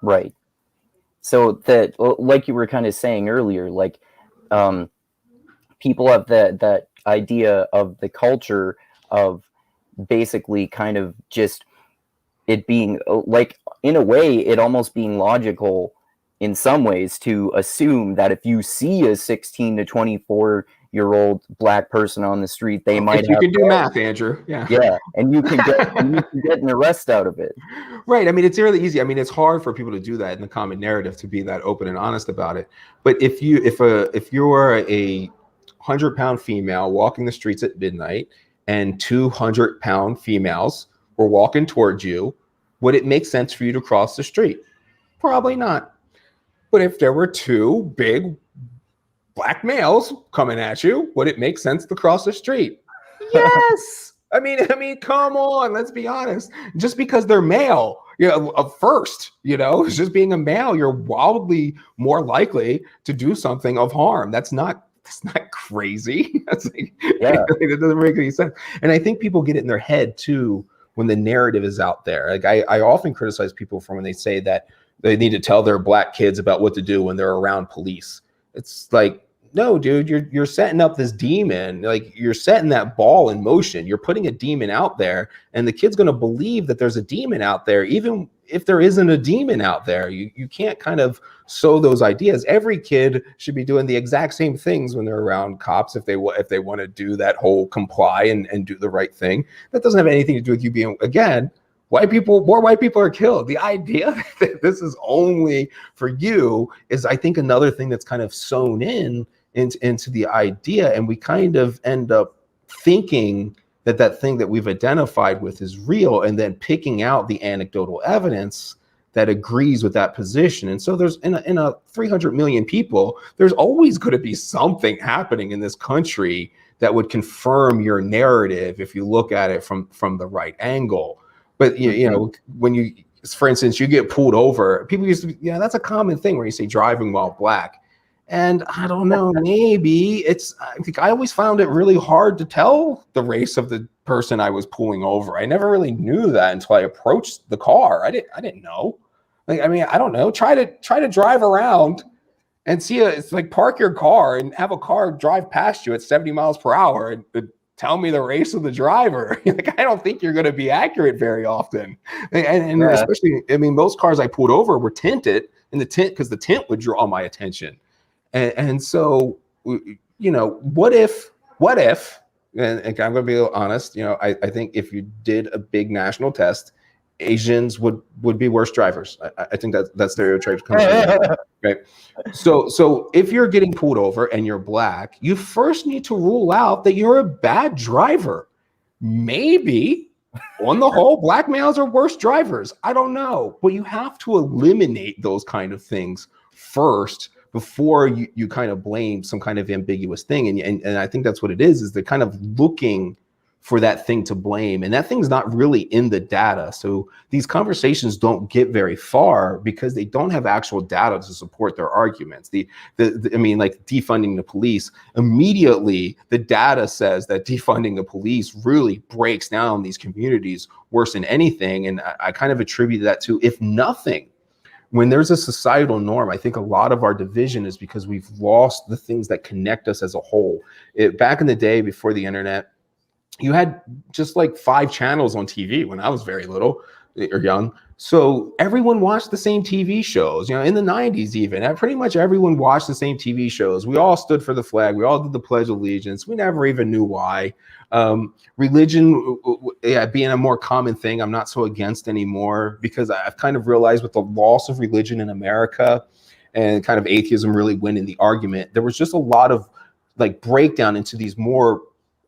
Right. So that, like you were kind of saying earlier, people have that idea of the culture of basically kind of just it being in a way, it almost being logical in some ways to assume that if you see a 16 to 24-year-old black person on the street, they might. You can do math, Andrew. Yeah, and you can get an arrest out of it. Right. I mean, it's really easy. I mean, it's hard for people to do that in the common narrative, to be that open and honest about it. But if you're a 100-pound female walking the streets at midnight and 200-pound females were walking towards you, would it make sense for you to cross the street? Probably not. But if there were two big black males coming at you, would it make sense to cross the street? Yes. I mean, come on, let's be honest. Just because they're male, first, just being a male, you're wildly more likely to do something of harm. That's not crazy. That's that doesn't make any sense. And I think people get it in their head too when the narrative is out there. Like I often criticize people for when they say that they need to tell their black kids about what to do when they're around police. It's like, no, dude, you're setting up this demon. Like, you're setting that ball in motion. You're putting a demon out there, and the kid's going to believe that there's a demon out there, even if there isn't a demon out there. You can't kind of sow those ideas. Every kid should be doing the exact same things when they're around cops if they want to do that whole comply and do the right thing. That doesn't have anything to do with you being, again, more white people are killed. The idea that this is only for you is, I think, another thing that's kind of sewn into the idea, and we kind of end up thinking that thing that we've identified with is real, and then picking out the anecdotal evidence that agrees with that position. And so there's in a 300 million people, there's always going to be something happening in this country that would confirm your narrative if you look at it from the right angle. But when you, for instance, you get pulled over, people used to, that's a common thing where you say driving while black. And I don't know, maybe I think I always found it really hard to tell the race of the person I was pulling over. I never really knew that until I approached the car. I didn't know. I don't know. Try to drive around and see it's like park your car and have a car drive past you at 70 miles per hour and tell me the race of the driver. Like, I don't think you're going to be accurate very often. And especially, most cars I pulled over were tinted, and because the tint would draw my attention. And so, what if, and I'm going to be honest, I think if you did a big national test, Asians would be worse drivers. I think that stereotype comes from right. So if you're getting pulled over and you're black, you first need to rule out that you're a bad driver. Maybe on the whole, black males are worse drivers. I don't know, but you have to eliminate those kind of things first before you kind of blame some kind of ambiguous thing. And I think that's what it is they're kind of looking for that thing to blame. And that thing's not really in the data. So these conversations don't get very far because they don't have actual data to support their arguments. Like defunding the police, immediately the data says that defunding the police really breaks down these communities worse than anything. And I kind of attribute that to, if nothing, when there's a societal norm, I think a lot of our division is because we've lost the things that connect us as a whole. Back in the day, before the internet, you had just like 5 channels on TV when I was very little or young. So everyone watched the same TV shows, in the 90s even. Pretty much everyone watched the same TV shows. We all stood for the flag. We all did the Pledge of Allegiance. We never even knew why. Religion being a more common thing, I'm not so against anymore, because I've kind of realized with the loss of religion in America and kind of atheism really winning the argument, there was just a lot of like breakdown into these more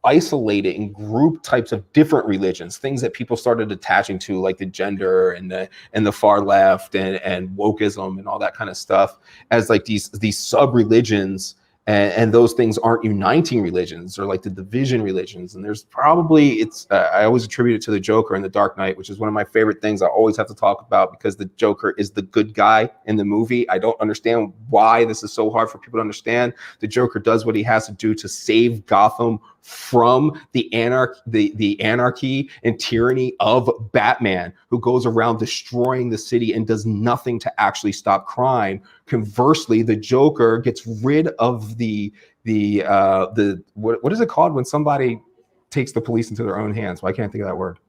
isolated and group types of different religions, things that people started attaching to, like the gender and the far left and wokeism and all that kind of stuff, as like these sub-religions. And those things aren't uniting religions, or like the division religions. And there's probably, I always attribute it to the Joker in The Dark Knight, which is one of my favorite things I always have to talk about, because the Joker is the good guy in the movie. I don't understand why this is so hard for people to understand. The Joker does what he has to do to save Gotham from the anarchy and tyranny of Batman, who goes around destroying the city and does nothing to actually stop crime. Conversely, the Joker gets rid of the what is it called when somebody takes the police into their own hands? Well, I can't think of that word.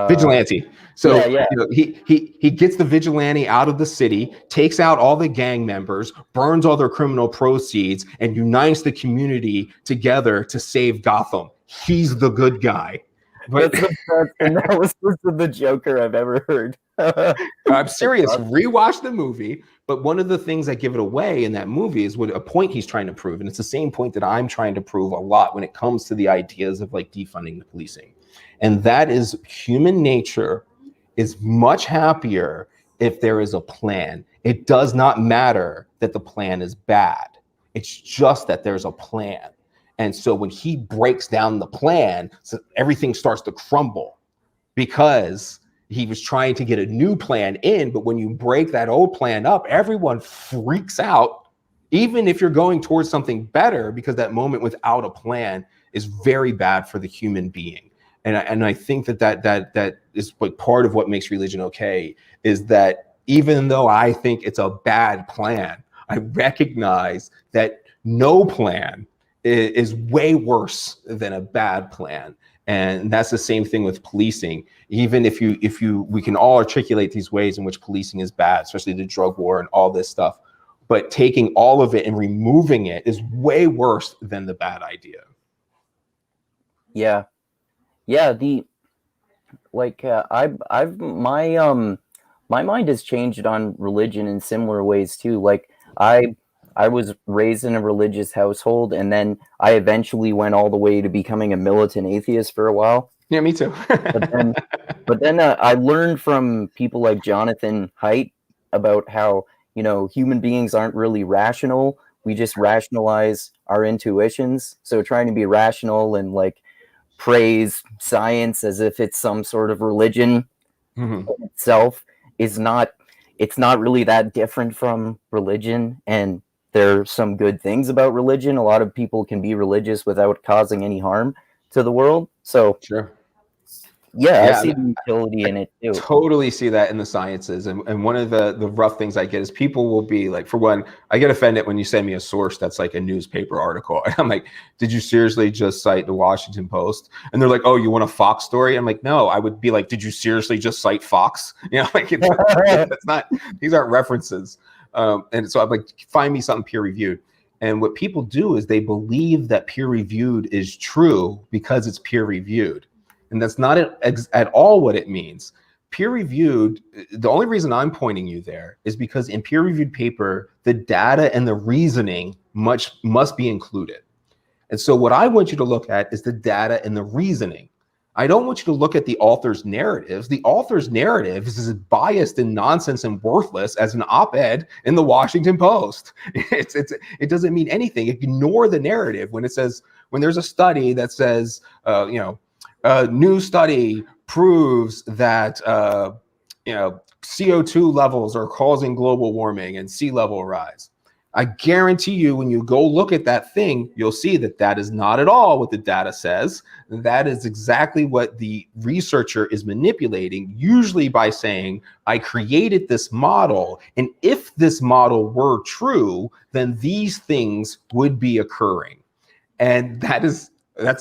Vigilante. So he gets the vigilante out of the city, takes out all the gang members, burns all their criminal proceeds, and unites the community together to save Gotham. He's the good guy. But that's the best analysis of the Joker I've ever heard. I'm serious. Rewatch the movie. But one of the things that give it away in that movie is what a point he's trying to prove. And it's the same point that I'm trying to prove a lot when it comes to the ideas of like defunding the policing. And that is human nature is much happier if there is a plan. It does not matter that the plan is bad. It's just that there's a plan. And so when he breaks down the plan, so everything starts to crumble because he was trying to get a new plan in. But when you break that old plan up, everyone freaks out, even if you're going towards something better, because that moment without a plan is very bad for the human being. And I think that is like part of what makes religion okay, is that even though I think it's a bad plan, I recognize that no plan is way worse than a bad plan. And that's the same thing with policing. Even if we can all articulate these ways in which policing is bad, especially the drug war and all this stuff, but taking all of it and removing it is way worse than the bad idea. Yeah. My mind has changed on religion in similar ways too. Like I was raised in a religious household, and then I eventually went all the way to becoming a militant atheist for a while. Yeah, me too. but then I learned from people like Jonathan Haidt about how, human beings aren't really rational. We just rationalize our intuitions. So trying to be rational and like praise science as if it's some sort of religion in itself it's not really that different from religion. And there's some good things about religion. A lot of people can be religious without causing any harm to the world. So sure. I see the utility in it too. Totally see that in the sciences. And one of the rough things I get is people will be like, for one, I get offended when you send me a source that's like a newspaper article. And I'm like, did you seriously just cite the Washington Post? And they're like, oh, you want a Fox story? I'm like, no. I would be like, did you seriously just cite Fox? Like that's not, these aren't references. And so I'm like, find me something peer reviewed. And what people do is they believe that peer reviewed is true because it's peer reviewed. And that's not at all what it means. Peer reviewed, the only reason I'm pointing you there is because in peer reviewed paper, the data and the reasoning must be included. And so what I want you to look at is the data and the reasoning. I don't want you to look at the author's narratives. The author's narrative is as biased and nonsense and worthless as an op-ed in the Washington Post. It doesn't mean anything. Ignore the narrative when there's a study that says, a new study proves that CO2 levels are causing global warming and sea level rise. I guarantee you, when you go look at that thing, you'll see that is not at all what the data says. That is exactly what the researcher is manipulating, usually by saying, I created this model, and if this model were true, then these things would be occurring. And that's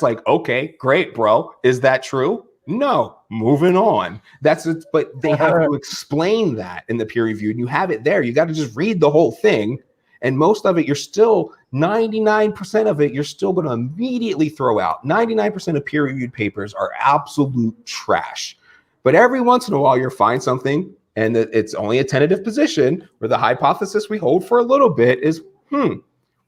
like, okay, great, bro. Is that true? No, moving on. That's it. But they have to explain that in the peer review, and you have it there. You got to just read the whole thing. And most of it, 99% of it, you're still going to immediately throw out. 99% of peer reviewed papers are absolute trash. But every once in a while, you'll find something, and it's only a tentative position, where the hypothesis we hold for a little bit is,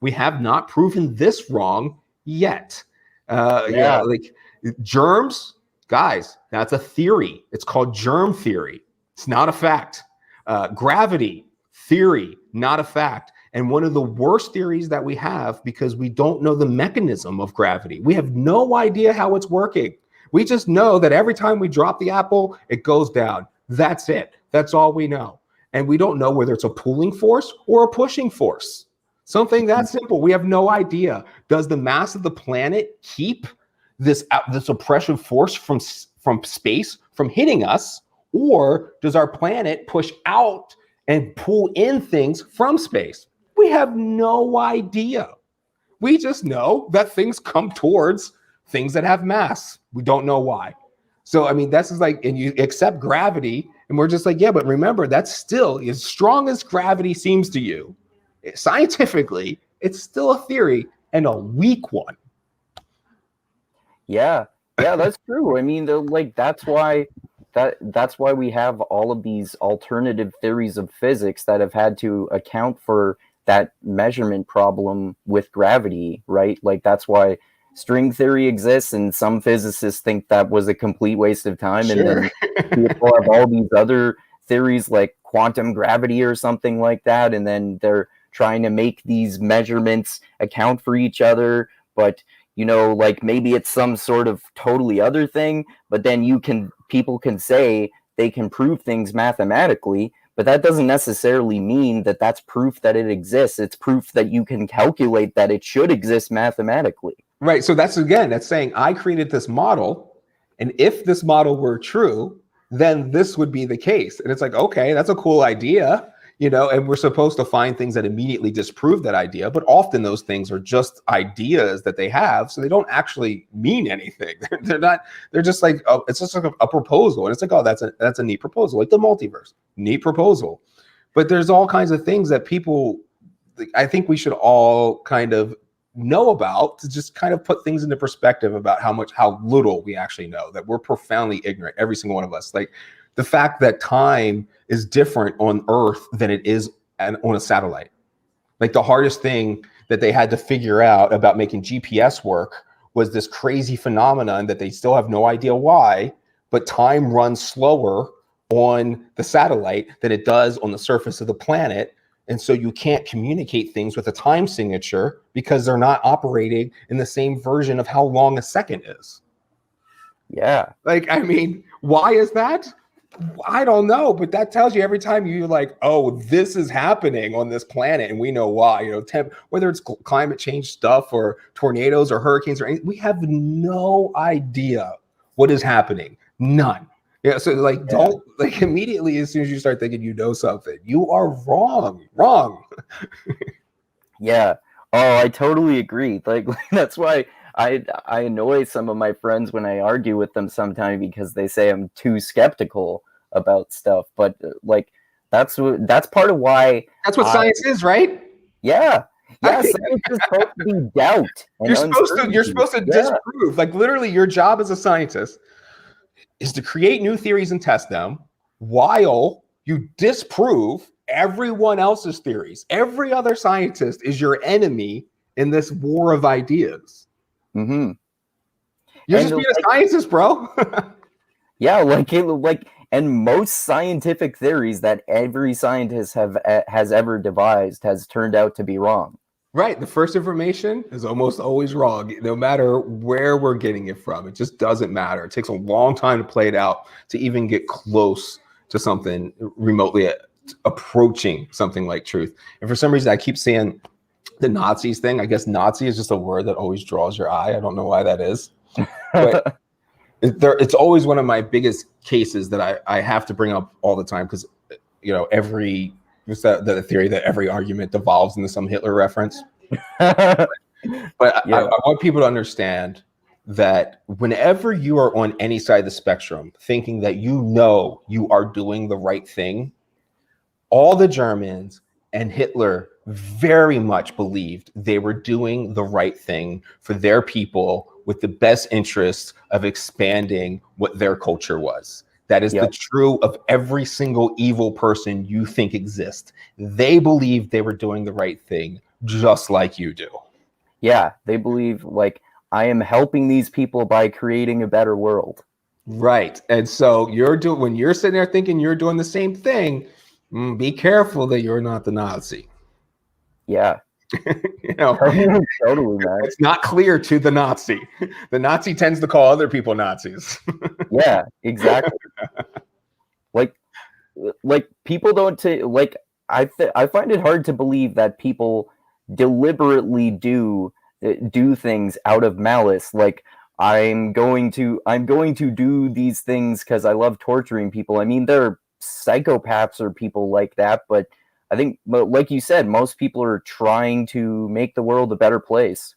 we have not proven this wrong yet. Like germs, guys, that's a theory. It's called germ theory. It's not a fact. Gravity theory, not a fact. And one of the worst theories that we have, because we don't know the mechanism of gravity. We have no idea how it's working. We just know that every time we drop the apple, it goes down. That's it. That's all we know. And we don't know whether it's a pulling force or a pushing force. Something that simple. We have no idea. Does the mass of the planet keep this oppressive force from space from hitting us? Or does our planet push out and pull in things from space? We have no idea. We just know that things come towards things that have mass. We don't know why. So, I mean, that's just like, and you accept gravity, and we're just like, yeah, but remember, that's still, as strong as gravity seems to you, scientifically, it's still a theory, and a weak one. Yeah, that's true. I mean, that's why that's why we have all of these alternative theories of physics that have had to account for that measurement problem with gravity, right? Like that's why string theory exists, and some physicists think that was a complete waste of time. Sure. And then people have all these other theories like quantum gravity or something like that, and then they're trying to make these measurements account for each other. But like maybe it's some sort of totally other thing, but then people can say they can prove things mathematically, but that doesn't necessarily mean that that's proof that it exists. It's proof that you can calculate that it should exist mathematically. Right. So that's saying I created this model, and if this model were true, then this would be the case. And it's like, okay, that's a cool idea. And we're supposed to find things that immediately disprove that idea, but often those things are just ideas that they have, so they don't actually mean anything. They're just like, oh, it's just like a proposal, and it's like, oh, that's a neat proposal, like the multiverse, neat proposal. But there's all kinds of things that people, I think we should all kind of know about, to just kind of put things into perspective about how little we actually know, that we're profoundly ignorant, every single one of us. Like the fact that time is different on Earth than it is on a satellite. Like the hardest thing that they had to figure out about making GPS work was this crazy phenomenon that they still have no idea why, but time runs slower on the satellite than it does on the surface of the planet. And so you can't communicate things with a time signature because they're not operating in the same version of how long a second is. Yeah. Like, I mean, why is that? I don't know, but that tells you every time you're like, oh, this is happening on this planet, and we know why. Whether it's climate change stuff or tornadoes or hurricanes or anything, we have no idea what is happening. None. Yeah. So don't immediately, as soon as you start thinking you know something, you are wrong. Yeah. Oh, I totally agree. Like that's why I annoy some of my friends when I argue with them sometimes, because they say I'm too skeptical about stuff. But like that's part of why. That's what science is, right? Yeah. Yeah, science is supposed to be doubt. You're supposed to disprove. Like literally, your job as a scientist is to create new theories and test them while you disprove everyone else's theories. Every other scientist is your enemy in this war of ideas. Mm-hmm. You're just being a scientist, bro. Yeah, and most scientific theories that every scientist has ever devised has turned out to be wrong. Right. The first information is almost always wrong, no matter where we're getting it from. It just doesn't matter. It takes a long time to play it out to even get close to something remotely approaching something like truth. And for some reason, I keep saying the Nazis thing. I guess Nazi is just a word that always draws your eye. I don't know why that is. But it's always one of my biggest cases that I have to bring up all the time, because, the theory that every argument devolves into some Hitler reference. But yeah. I want people to understand that whenever you are on any side of the spectrum thinking that you are doing the right thing, all the Germans and Hitler very much believed they were doing the right thing for their people with the best interest of expanding what their culture was. That is the true of every single evil person you think exists. They believed they were doing the right thing, just like you do. Yeah, they believe, like, I am helping these people by creating a better world. Right. And so when you're sitting there thinking you're doing the same thing, be careful that you're not the Nazi. Yeah. Totally, man. It's not clear to the Nazi. The Nazi tends to call other people Nazis. Yeah, exactly. Like people don't I find it hard to believe that people deliberately do things out of malice. Like, I'm going to do these things because I love torturing people. I mean, there are psychopaths or people like that, but I think, like you said, most people are trying to make the world a better place.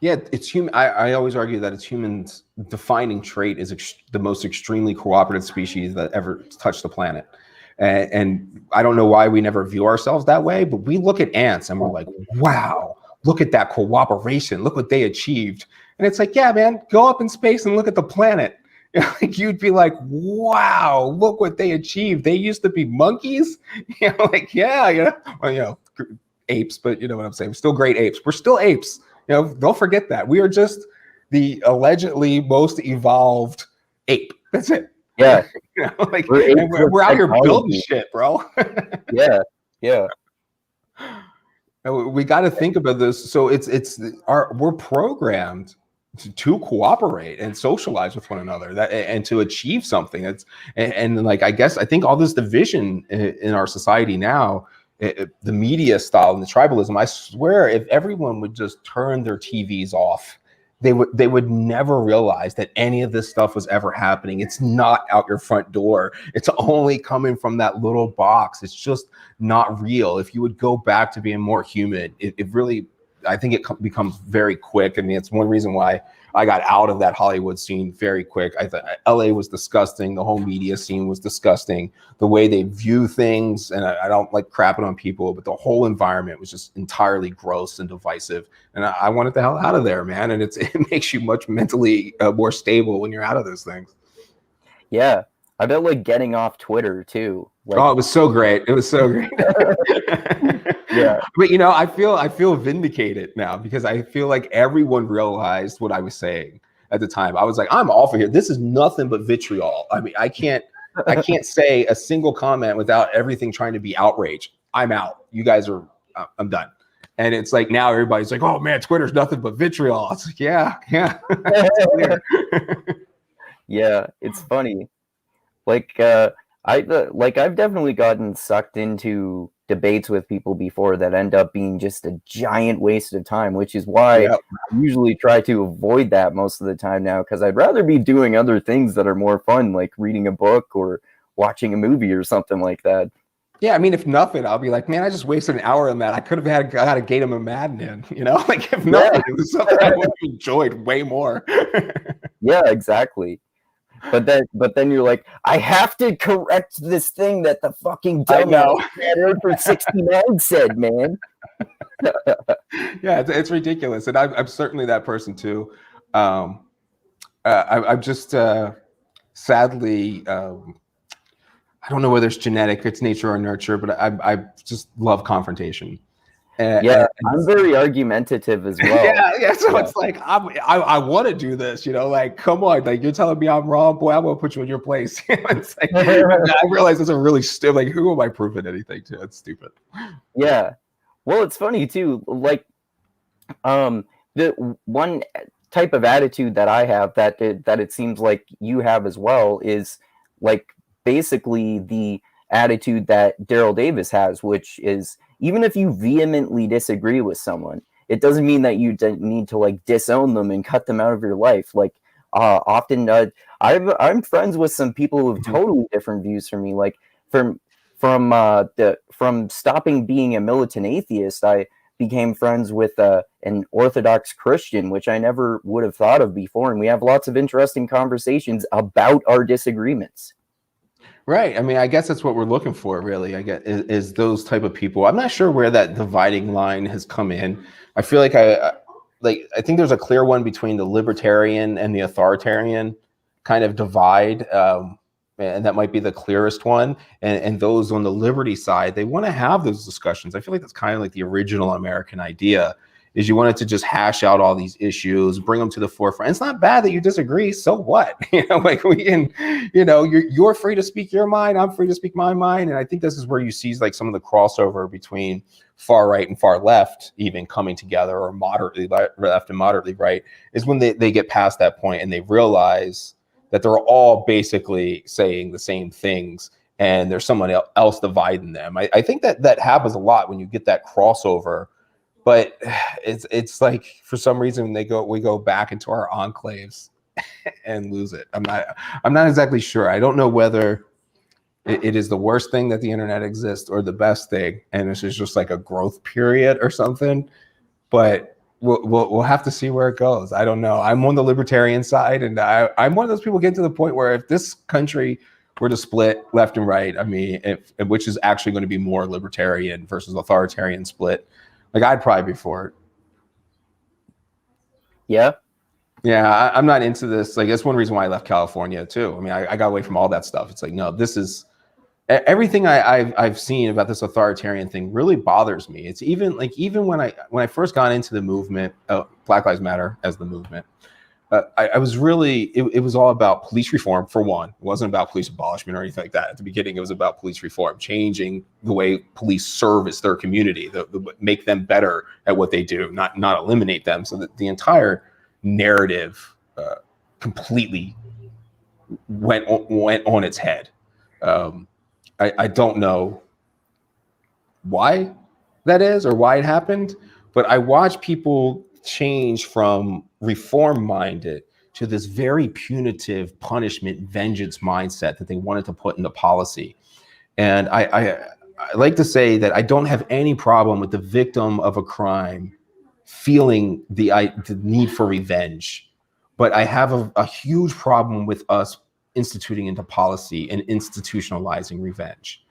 Yeah, it's human. I always argue that it's humans' defining trait is the most extremely cooperative species that ever touched the planet. And I don't know why we never view ourselves that way, but we look at ants and we're like, wow, look at that cooperation. Look what they achieved. And it's like, yeah, man, go up in space and look at the planet. Like you'd be like, wow, look what they achieved. They used to be monkeys. Like, yeah, well, apes, but you know what I'm saying? We're still great apes. We're still apes. Don't forget that. We are just the allegedly most evolved ape. That's it. Yeah. Like we're out here building shit, bro. Yeah. We got to think about this. So we're programmed to cooperate and socialize with one another, and to achieve something. And like, I think all this division in our society now, the media style and the tribalism, I swear, if everyone would just turn their TVs off, they would never realize that any of this stuff was ever happening. It's not out your front door. It's only coming from that little box. It's just not real. If you would go back to being more human, it really, I think it becomes very quick. I mean, it's one reason why I got out of that Hollywood scene very quick. I thought LA was disgusting. The whole media scene was disgusting. The way they view things, and I don't like crapping on people, but the whole environment was just entirely gross and divisive. And I wanted the hell out of there, man. And it makes you much mentally more stable when you're out of those things. Yeah. I bet like getting off Twitter too. Like, it was so great. It was so great. Yeah. But I feel vindicated now, because I feel like everyone realized what I was saying at the time. I was like, I'm off of here. This is nothing but vitriol. I mean, I can't say a single comment without everything trying to be outrage. I'm out. You guys are, I'm done. And it's like, now everybody's like, oh man, Twitter's nothing but vitriol. It's like, yeah. Yeah, it's funny. Like, I've definitely gotten sucked into debates with people before that end up being just a giant waste of time, which is why I usually try to avoid that most of the time now, because I'd rather be doing other things that are more fun, like reading a book or watching a movie or something like that. Yeah, I mean, if nothing, I'll be like, man, I just wasted an hour on that. I could have had a Game of Madden in, like if nothing, it was something I would have enjoyed way more. Yeah, exactly. But then you're like, I have to correct this thing that the fucking dumbass for 69 said, man. Yeah, it's ridiculous, and I'm certainly that person too. I'm just sadly, I don't know whether it's genetic, it's nature or nurture, but I just love confrontation. I'm very argumentative as well. Yeah. So it's like I want to do this, like, come on, like, you're telling me I'm wrong, boy, I'm gonna put you in your place. It's like, I realize it's a really stupid. Like, who am I proving anything to? It's stupid. Yeah, well, it's funny too. Like, the one type of attitude that I have that it seems like you have as well is like basically the attitude that Daryl Davis has, which is, even if you vehemently disagree with someone, it doesn't mean that you need to like disown them and cut them out of your life. Like, often I'm friends with some people who have totally different views from me. Like, from stopping being a militant atheist, I became friends with an Orthodox Christian, which I never would have thought of before, and we have lots of interesting conversations about our disagreements. Right. I mean, I guess that's what we're looking for, really. I guess is those type of people. I'm not sure where that dividing line has come in. I feel like I think there's a clear one between the libertarian and the authoritarian kind of divide, and that might be the clearest one. And those on the liberty side, they want to have those discussions. I feel like that's kind of like the original American idea. Is you wanted to just hash out all these issues, bring them to the forefront. It's not bad that you disagree. So what? Like, we can, you're free to speak your mind. I'm free to speak my mind. And I think this is where you see like some of the crossover between far right and far left even coming together, or moderately left and moderately right, is when they get past that point and they realize that they're all basically saying the same things and there's someone else dividing them. I think that happens a lot when you get that crossover. But it's like, for some reason, we go back into our enclaves and lose it. I'm not exactly sure. I don't know whether it is the worst thing that the internet exists or the best thing, and this is just like a growth period or something. But we'll have to see where it goes. I don't know. I'm on the libertarian side, and I'm one of those people getting to the point where if this country were to split left and right, I mean, which is actually going to be more libertarian versus authoritarian split. Like, I'd probably be for it. Yeah. Yeah, I'm not into this. Like, that's one reason why I left California too. I mean, I got away from all that stuff. It's like, no, this is everything I've seen about this authoritarian thing really bothers me. It's even when I first got into the movement, Black Lives Matter as the movement, I was really, it was all about police reform for one. It wasn't about police abolishment or anything like that. At the beginning, it was about police reform, changing the way police service their community, make them better at what they do, not eliminate them. So that the entire narrative completely went on its head. I don't know why that is or why it happened, but I watch people change from reform-minded to this very punitive punishment, vengeance mindset that they wanted to put into policy. And I like to say that I don't have any problem with the victim of a crime feeling the need for revenge, but I have a huge problem with us instituting into policy and institutionalizing revenge.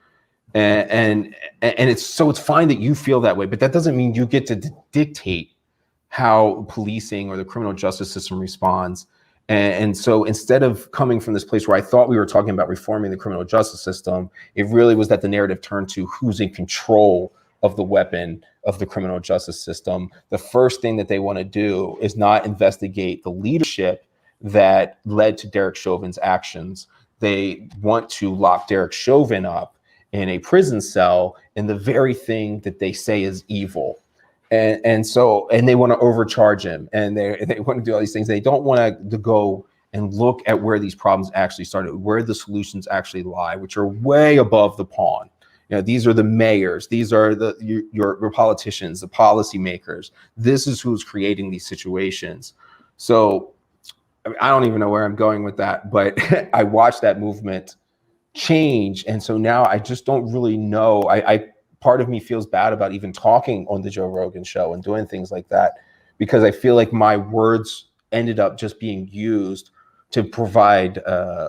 And it's fine that you feel that way, but that doesn't mean you get to dictate how policing or the criminal justice system responds. And so instead of coming from this place where I thought we were talking about reforming the criminal justice system, it really was that the narrative turned to who's in control of the weapon of the criminal justice system. The first thing that they want to do is not investigate the leadership that led to Derek Chauvin's actions. They want to lock Derek Chauvin up in a prison cell in the very thing that they say is evil. And they want to overcharge him, and they want to do all these things. They don't want to go and look at where these problems actually started, where the solutions actually lie, which are way above the pawn. You know, these are the mayors, these are your politicians, the policymakers. This is who's creating these situations. So I don't even know where I'm going with that, but I watched that movement change, and so now I just don't really know. Part of me feels bad about even talking on the Joe Rogan show and doing things like that, because I feel like my words ended up just being used to provide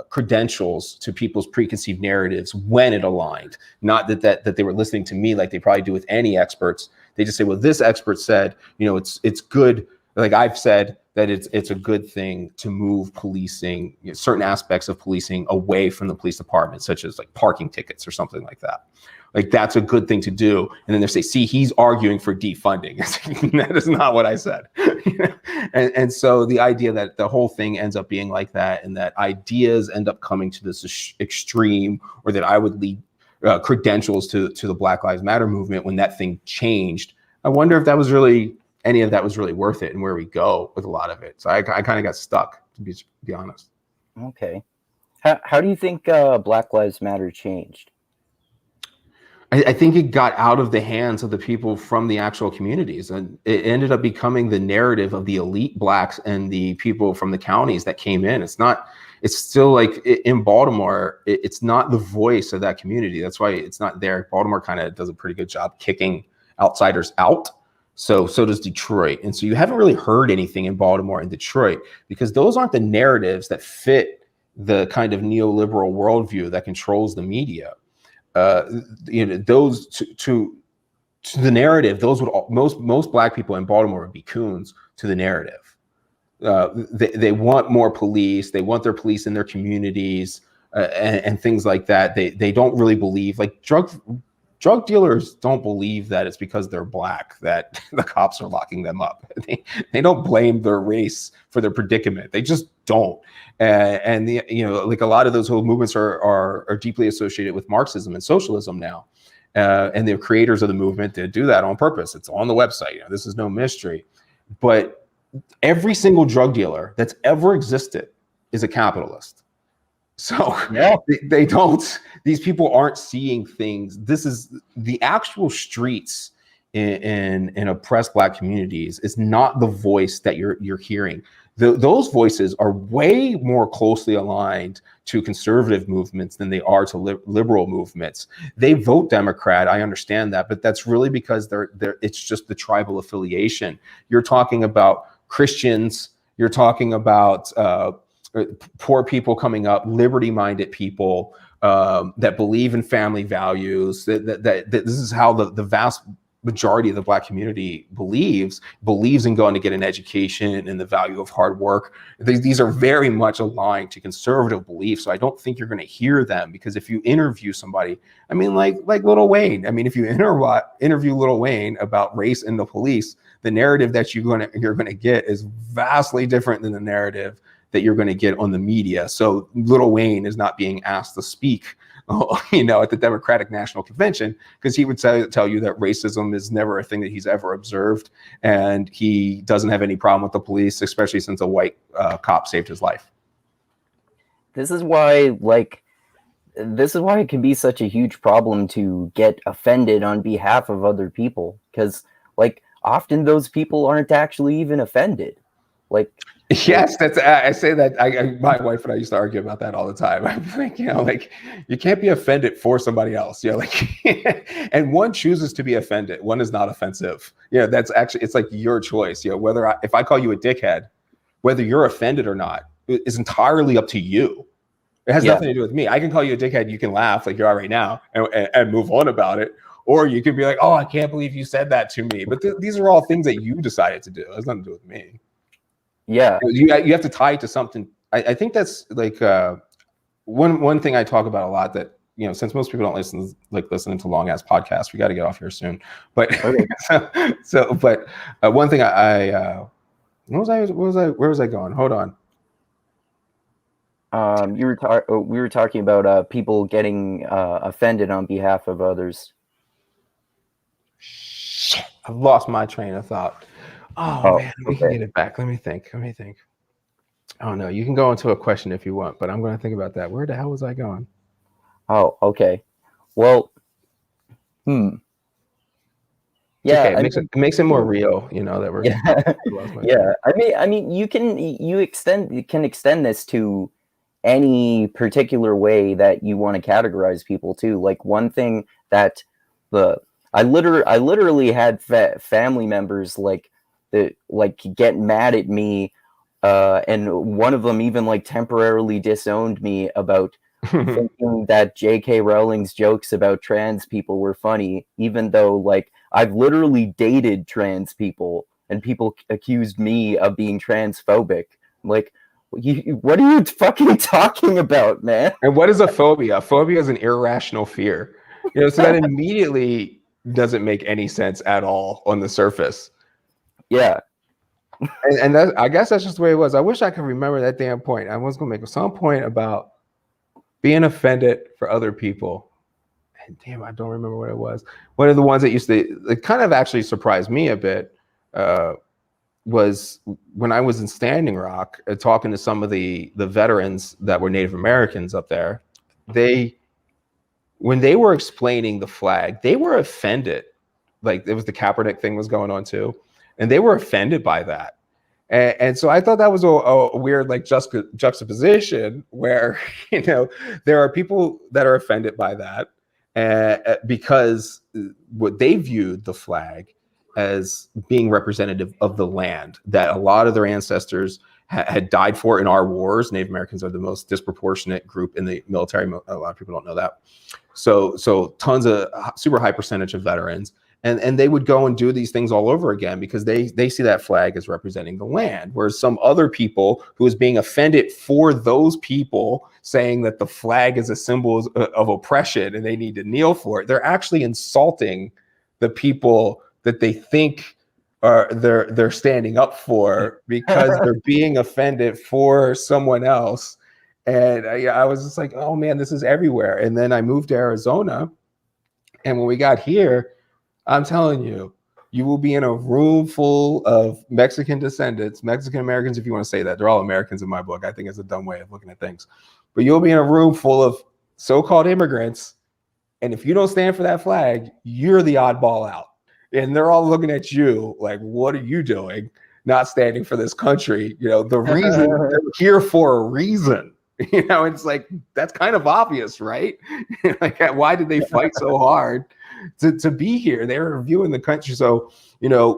credentials to people's preconceived narratives when it aligned. Not that they were listening to me like they probably do with any experts. They just say, well, this expert said, it's good. Like I've said that it's a good thing to move policing, certain aspects of policing away from the police department, such as like parking tickets or something like that. Like that's a good thing to do. And then they say, see, he's arguing for defunding. That is not what I said. And so the idea that the whole thing ends up being like that, and that ideas end up coming to this extreme, or that I would lead credentials to the Black Lives Matter movement when that thing changed. I wonder if that was really, any of that was really worth it, and where we go with a lot of it. So I kind of got stuck, to be honest. Okay. How do you think Black Lives Matter changed? I think it got out of the hands of the people from the actual communities, and it ended up becoming the narrative of the elite Blacks and the people from the counties that came in. It's still like in Baltimore, it's not the voice of that community. That's why it's not there. Baltimore kind of does a pretty good job kicking outsiders out. So does Detroit. And so you haven't really heard anything in Baltimore and Detroit, because those aren't the narratives that fit the kind of neoliberal worldview that controls the media. Those to the narrative, those would most Black people in Baltimore would be coons to the narrative. They want more police. They want their police in their communities and things like that. They don't really believe, like drug dealers don't believe that it's because they're Black that the cops are locking them up. They don't blame their race for their predicament. They just don't. And like a lot of those whole movements are deeply associated with Marxism and socialism now. And the creators of the movement did do that on purpose. It's on the website. This is no mystery. But every single drug dealer that's ever existed is a capitalist. So yeah, these people aren't seeing things. This is the actual streets in oppressed Black communities is not the voice that you're hearing. Those voices are way more closely aligned to conservative movements than they are to liberal movements. They vote Democrat, I understand that, but that's really because it's just the tribal affiliation. You're talking about Christians, you're talking about poor people coming up, liberty-minded people that believe in family values. That this is how the vast majority of the Black community believes in going to get an education and the value of hard work. These are very much aligned to conservative beliefs. So I don't think you're going to hear them, because if you interview somebody, I mean, like Lil Wayne, I mean, if you interview Lil Wayne about race and the police, the narrative that you're going to get is vastly different than the narrative that you're going to get on the media. So Lil Wayne is not being asked to speak at the Democratic National Convention, because he would tell you that racism is never a thing that he's ever observed, and he doesn't have any problem with the police, especially since a white cop saved his life. This is why it can be such a huge problem to get offended on behalf of other people, because often those people aren't actually even offended. Yes, I say that. My wife and I used to argue about that all the time. I'm like, you can't be offended for somebody else. And one chooses to be offended. One is not offensive. That's actually, it's like your choice. If I call you a dickhead, whether you're offended or not is entirely up to you. It has nothing to do with me. I can call you a dickhead. You can laugh like you are right now and move on about it. Or you could be like, oh, I can't believe you said that to me. But these are all things that you decided to do. It has nothing to do with me. Yeah, you have to tie it to something. I think that's one thing I talk about a lot, that since most people don't listening to long ass podcasts, we got to get off here soon. But one thing where was I going? Hold on. We were talking about people getting offended on behalf of others. Shit, I've lost my train of thought. Oh man, we can get it back. Let me think. Oh no, you can go into a question if you want, but I'm going to think about that. Where the hell was I going? Oh, okay. Well, yeah. Okay, it makes it more real, that we're. Yeah. I mean, you can extend this to any particular way that you want to categorize people too. Like, one thing that I literally had family members that get mad at me, and one of them even temporarily disowned me about thinking that J.K. Rowling's jokes about trans people were funny, even though I've literally dated trans people and people accused me of being transphobic. What are you fucking talking about, man? And what is a phobia? A phobia is an irrational fear. So that immediately doesn't make any sense at all on the surface. Yeah. And that, I guess that's just the way it was. I wish I could remember that damn point. I was going to make some point about being offended for other people. And damn, I don't remember what it was. One of the ones that used to kind of actually surprised me a bit was when I was in Standing Rock talking to some of the veterans that were Native Americans up there. When they were explaining the flag, they were offended. It was the Kaepernick thing was going on too. And they were offended by that. And so I thought that was a weird juxtaposition where, there are people that are offended by that because what they viewed the flag as being representative of the land that a lot of their ancestors had died for in our wars. Native Americans are the most disproportionate group in the military. A lot of people don't know that. So tons of super high percentage of veterans. And they would go and do these things all over again because they see that flag as representing the land. Whereas some other people who is being offended for those people saying that the flag is a symbol of oppression and they need to kneel for it, they're actually insulting the people that they think they're standing up for because they're being offended for someone else. And I was just like, oh man, this is everywhere. And then I moved to Arizona, and when we got here, I'm telling you, you will be in a room full of Mexican descendants, Mexican Americans, if you want to say that. They're all Americans in my book. I think it's a dumb way of looking at things. But you'll be in a room full of so-called immigrants, and if you don't stand for that flag, you're the oddball out. And they're all looking at you like, what are you doing? Not standing for this country. The reason they're here for a reason. It's like, that's kind of obvious, right? Why did they fight so hard to be here? They're viewing the country. So,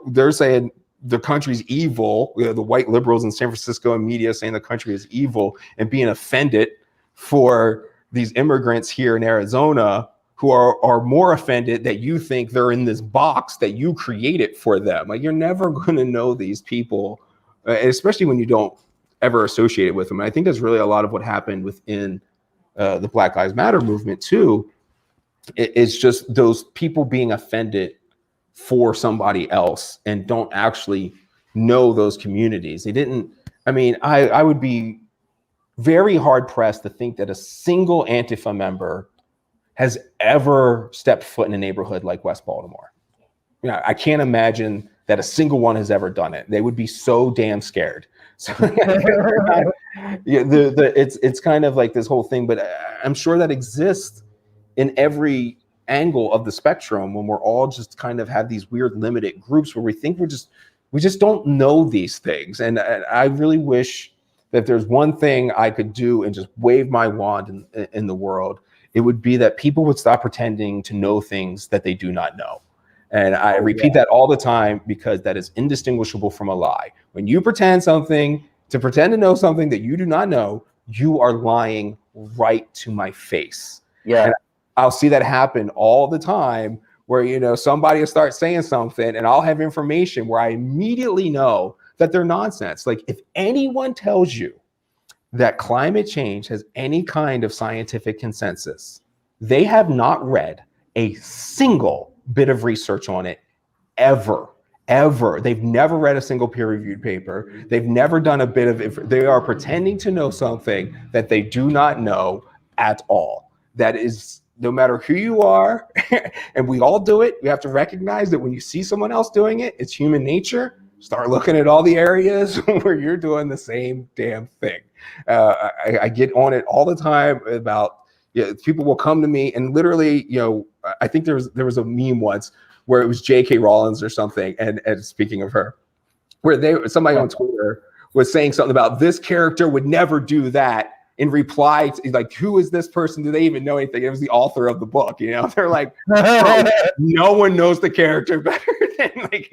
they're saying the country's evil. The white liberals in San Francisco and media saying the country is evil and being offended for these immigrants here in Arizona who are more offended that you think they're in this box that you created for them. Like, you're never going to know these people, especially when you don't ever associate it with them. And I think that's really a lot of what happened within the Black Lives Matter movement too. It's just those people being offended for somebody else and don't actually know those communities. They didn't. I mean, I would be very hard pressed to think that a single Antifa member has ever stepped foot in a neighborhood like West Baltimore. You know, I can't imagine that a single one has ever done it. They would be so damn scared. So it's kind of like this whole thing, but I'm sure that exists in every angle of the spectrum when we're all just kind of have these weird limited groups where we think we just don't know these things. And I really wish that there's one thing I could do and just wave my wand in the world, it would be that people would stop pretending to know things that they do not know. And I repeat that all the time because that is indistinguishable from a lie. When you pretend to know something that you do not know, you are lying right to my face. Yeah. And I'll see that happen all the time where, you know, somebody will start saying something and I'll have information where I immediately know that they're nonsense. Like, if anyone tells you that climate change has any kind of scientific consensus, they have not read a single bit of research on it ever. They've never read a single peer-reviewed paper. They've never done a bit of they are pretending to know something that they do not know at all. That is, no matter who you are, and we all do it, we have to recognize that when you see someone else doing it, it's human nature. Start looking at all the areas where you're doing the same damn thing. I get on it all the time about, people will come to me and literally, I think there was a meme once where it was J.K. Rowling or something, and speaking of her, where somebody on Twitter was saying something about this character would never do that. In reply to, like, who is this person? Do they even know anything? It was the author of the book. They're like, no one knows the character better than like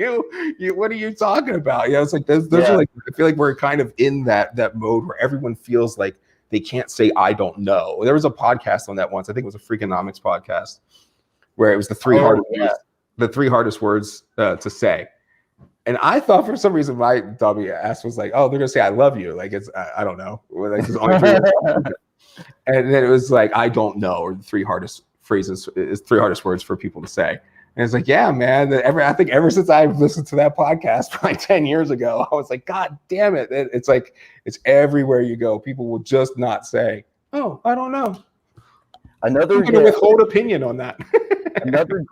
what are you talking about? It's like those are like, I feel like we're kind of in that mode where everyone feels like they can't say I don't know. There was a podcast on that once. I think it was a Freakonomics podcast where it was the three hardest words to say. And I thought for some reason my dummy ass was like, oh, they're gonna say I love you. Like, it's I don't know. Like, it's only three and then it was like, I don't know, or the three hardest words for people to say. And it's like, yeah, man. I think ever since I listened to that podcast like 10 years ago, I was like, God damn it. It's like, it's everywhere you go. People will just not say, oh, I don't know. I'm gonna withhold opinion on that. Another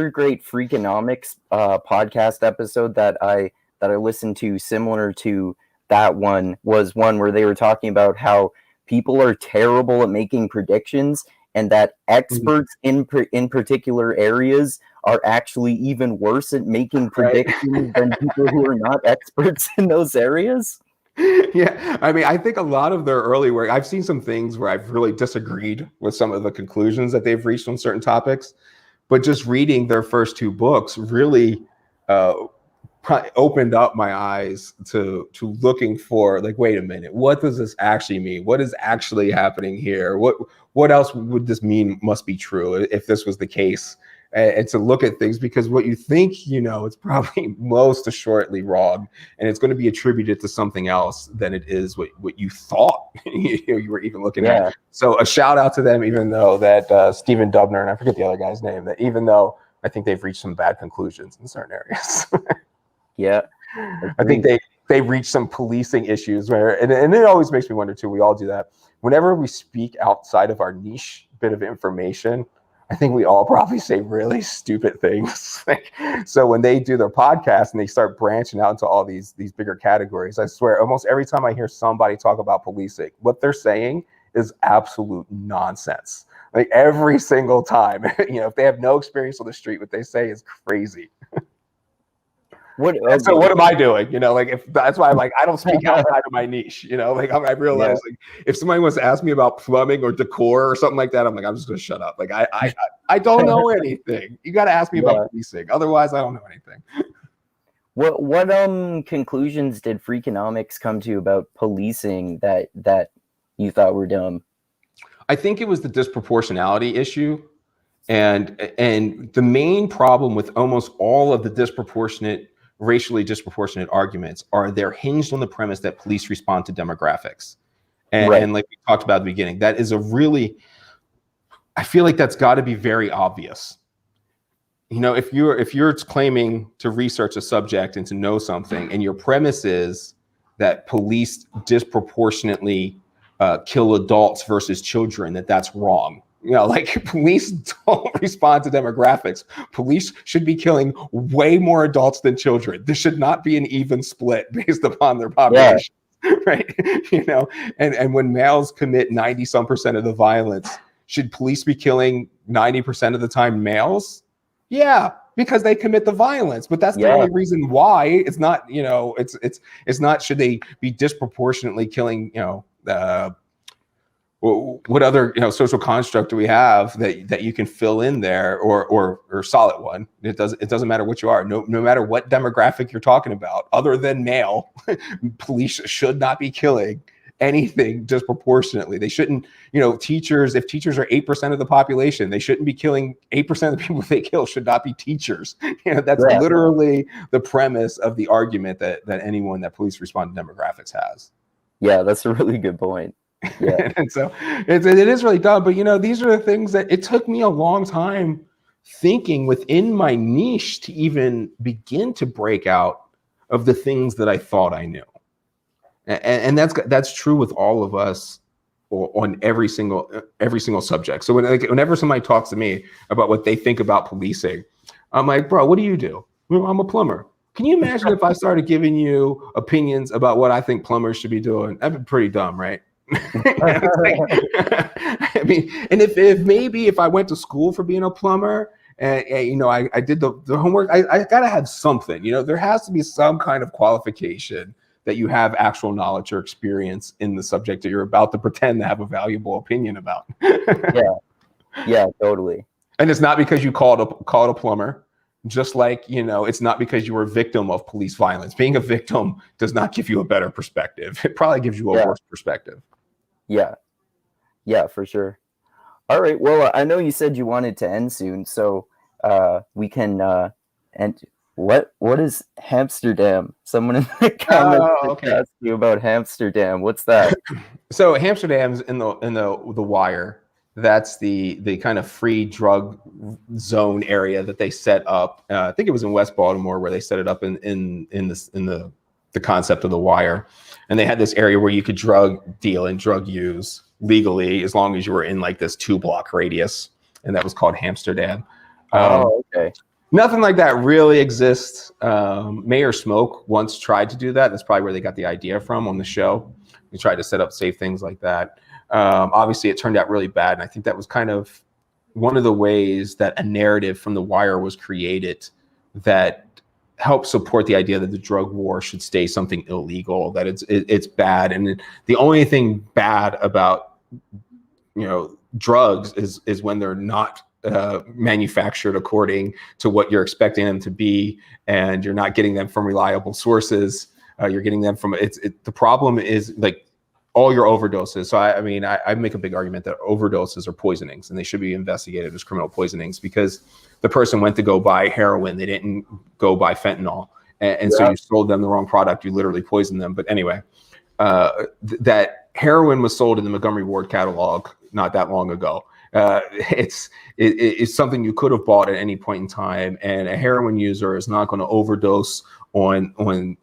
great Freakonomics podcast episode that I listened to, similar to that one, was one where they were talking about how people are terrible at making predictions, and that experts in particular areas are actually even worse at making predictions than people who are not experts in those areas. Yeah, I mean, I think a lot of their early work, I've seen some things where I've really disagreed with some of the conclusions that they've reached on certain topics, but just reading their first two books really opened up my eyes to looking for, like, wait a minute, what does this actually mean? What is actually happening here? What else would this mean must be true if this was the case? And to look at things, because what you think, it's probably most assuredly wrong, and it's going to be attributed to something else than it is what you thought you were even looking at. So a shout out to them, even though that Stephen Dubner, and I forget the other guy's name, that even though I think they've reached some bad conclusions in certain areas. Yeah. I think they reached some policing issues where, and it always makes me wonder too, we all do that. Whenever we speak outside of our niche bit of information, I think we all probably say really stupid things. So when they do their podcast and they start branching out into all these bigger categories, I swear almost every time I hear somebody talk about policing, what they're saying is absolute nonsense. Like, every single time, if they have no experience on the street, what they say is crazy. So what am I doing? If that's why I'm like, I don't speak outside of my niche. I realize, like, if somebody wants to ask me about plumbing or decor or something like that, I'm like, I'm just gonna shut up. Like, I don't know anything. You got to ask me about policing. Otherwise, I don't know anything. What conclusions did Freakonomics come to about policing that you thought were dumb? I think it was the disproportionality issue. And the main problem with almost all of the racially disproportionate arguments are they're hinged on the premise that police respond to demographics. And like we talked about at the beginning, that is I feel like that's got to be very obvious. You know, if you're claiming to research a subject and to know something, and your premise is that police disproportionately kill adults versus children, that's wrong. You know, like, police don't respond to demographics. Police should be killing way more adults than children. There should not be an even split based upon their population, right? You know, and when males commit 90% of the violence, should police be killing 90% of the time males? Yeah, because they commit the violence, but that's the only reason why. It's not, you know, it's not should they be disproportionately killing, you know, what other, you know, social construct do we have that you can fill in there, or solid one? It doesn't matter what you are. No matter what demographic you're talking about, other than male, police should not be killing anything disproportionately. They shouldn't, you know, if teachers are 8% of the population, they shouldn't be killing 8% of the people they kill should not be teachers. You know, that's literally the premise of the argument that anyone that police respond to demographics has. Yeah, that's a really good point. Yeah. And so it is really dumb, but you know, these are the things that it took me a long time thinking within my niche to even begin to break out of the things that I thought I knew. And that's true with all of us on every single subject. So whenever somebody talks to me about what they think about policing, I'm like, bro, what do you do? Well, I'm a plumber. Can you imagine if I started giving you opinions about what I think plumbers should be doing? That'd be pretty dumb, right? I mean, and if I went to school for being a plumber, and you know, I did the homework, I gotta have something. You know, there has to be some kind of qualification that you have actual knowledge or experience in the subject that you're about to pretend to have a valuable opinion about. Yeah, totally. And it's not because you called a plumber. Just like, you know, it's not because you were a victim of police violence. Being a victim does not give you a better perspective. It probably gives you a worse perspective. Yeah, for sure. All right. Well, I know you said you wanted to end soon, so we can end. What is Hamsterdam? Someone in the comments asked you about Hamsterdam. What's that? So Hamsterdam's in the Wire. That's the kind of free drug zone area that they set up. I think it was in West Baltimore where they set it up in the concept of the Wire. And they had this area where you could drug deal and drug use legally as long as you were in like this 2-block radius. And that was called Hamsterdam. Okay. Nothing like that really exists. Mayor Smoke once tried to do that. That's probably where they got the idea from on the show. He tried to set up safe things like that. Obviously, it turned out really bad. And I think that was kind of one of the ways that a narrative from The Wire was created that helped support the idea that the drug war should stay something illegal, that it's bad. And the only thing bad about, you know, drugs is when they're not manufactured according to what you're expecting them to be, and you're not getting them from reliable sources. You're getting them from the problem is like all your overdoses. So I mean, I make a big argument that overdoses are poisonings and they should be investigated as criminal poisonings because the person went to go buy heroin. They didn't go buy fentanyl. And so you sold them the wrong product. You literally poisoned them. But anyway, that heroin was sold in the Montgomery Ward catalog not that long ago. It's something you could have bought at any point in time. And a heroin user is not going to overdose on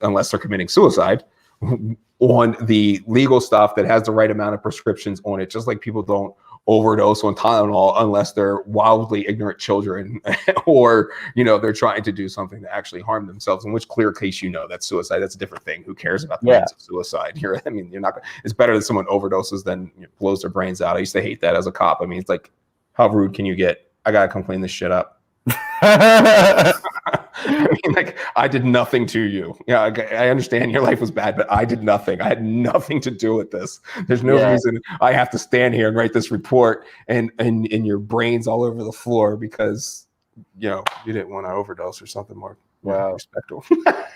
unless they're committing suicide on the legal stuff that has the right amount of prescriptions on it, just like people don't overdose on Tylenol unless they're wildly ignorant children or, you know, they're trying to do something to actually harm themselves, in which clear case, you know, that's suicide. That's a different thing. Who cares about the means of suicide? You're not, it's better that someone overdoses than blows their brains out. I used to hate that as a cop. I mean, it's like, how rude can you get? I got to come clean this shit up. I mean, like, I did nothing to you. Yeah, I understand your life was bad, but I did nothing. I had nothing to do with this. There's no reason I have to stand here and write this report and your brains all over the floor because, you know, you didn't want to overdose or something more respectful.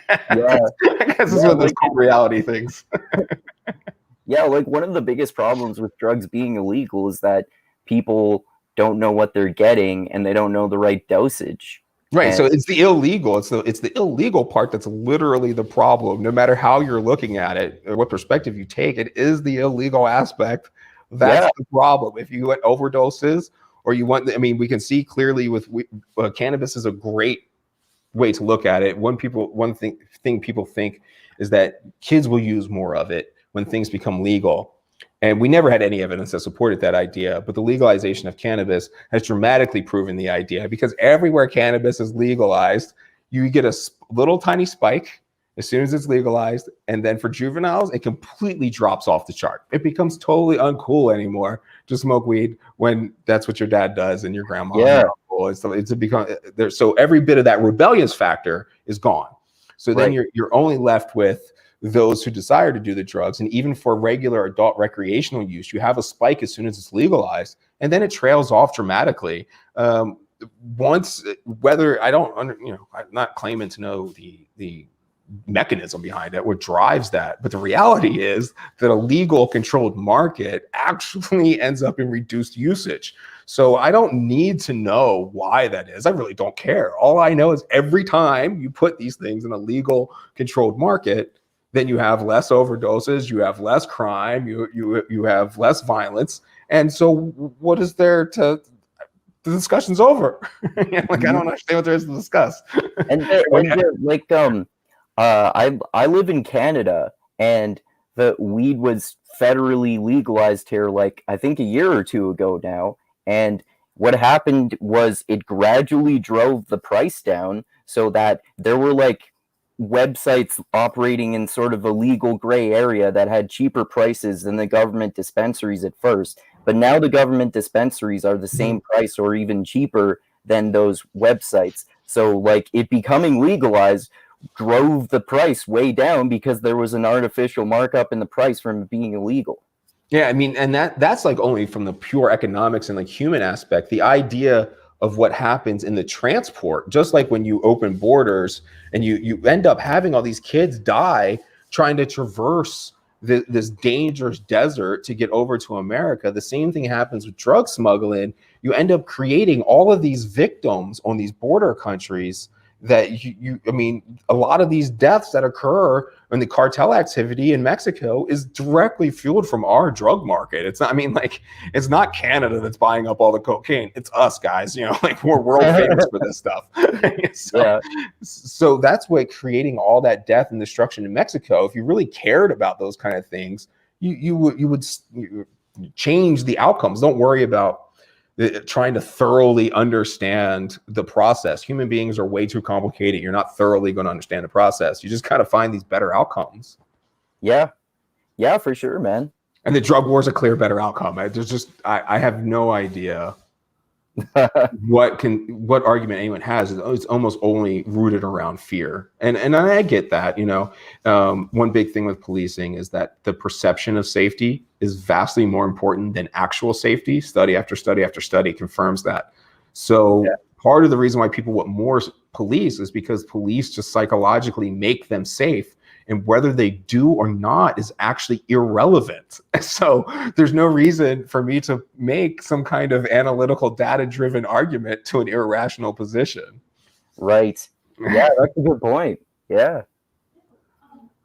I guess it's one of those cold reality things. Yeah, like one of the biggest problems with drugs being illegal is that people don't know what they're getting and they don't know the right dosage. Right. And so it's the illegal. It's the illegal part that's literally the problem. No matter how you're looking at it or what perspective you take, it is the illegal aspect. That's the problem. If you want overdoses or you want, I mean, we can see clearly with cannabis is a great way to look at it. One thing people think is that kids will use more of it when things become legal. And we never had any evidence that supported that idea, but the legalization of cannabis has dramatically proven the idea, because everywhere cannabis is legalized, you get a little tiny spike as soon as it's legalized. And then for juveniles, it completely drops off the chart. It becomes totally uncool anymore to smoke weed when that's what your dad does and your grandma. Yeah. It's become there. So every bit of that rebellious factor is gone. So then you're only left with those who desire to do the drugs. And even for regular adult recreational use, you have a spike as soon as it's legalized, and then it trails off dramatically. Once, whether I don't, I'm not claiming to know the mechanism behind it, what drives that, but the reality is that a legal controlled market actually ends up in reduced usage. So I don't need to know why that is. I really don't care. All I know is every time you put these things in a legal controlled market, then you have less overdoses, you have less crime, you have less violence. And so what is there to, the discussion's over. I don't understand what there is to discuss. I live in Canada, and the weed was federally legalized here, I think a year or two ago now. And what happened was it gradually drove the price down so that there were websites operating in sort of a legal gray area that had cheaper prices than the government dispensaries at first. But now the government dispensaries are the same price or even cheaper than those websites. So it becoming legalized drove the price way down because there was an artificial markup in the price from it being illegal. Yeah, I mean, and that's only from the pure economics and human aspect. The idea of what happens in the transport, just like when you open borders and you end up having all these kids die trying to traverse this dangerous desert to get over to America. The same thing happens with drug smuggling. You end up creating all of these victims on these border countries that I mean, a lot of these deaths that occur in the cartel activity in Mexico is directly fueled from our drug market. It's not, it's not Canada that's buying up all the cocaine. It's us, guys. We're world famous for this stuff. So that's what creating all that death and destruction in Mexico. If you really cared about those kind of things, you would change the outcomes. Don't worry about trying to thoroughly understand the process. Human beings are way too complicated. You're not thoroughly going to understand the process. You just kind of find these better outcomes. Yeah, for sure, man. And the drug war is a clear better outcome. I have no idea what argument anyone has. It's almost only rooted around fear. And I get that, one big thing with policing is that the perception of safety is vastly more important than actual safety. Study after study after study confirms that. So part of the reason why people want more police is because police just psychologically make them safe. And whether they do or not is actually irrelevant. So there's no reason for me to make some kind of analytical, data-driven argument to an irrational position. Right. Yeah, that's a good point. Yeah.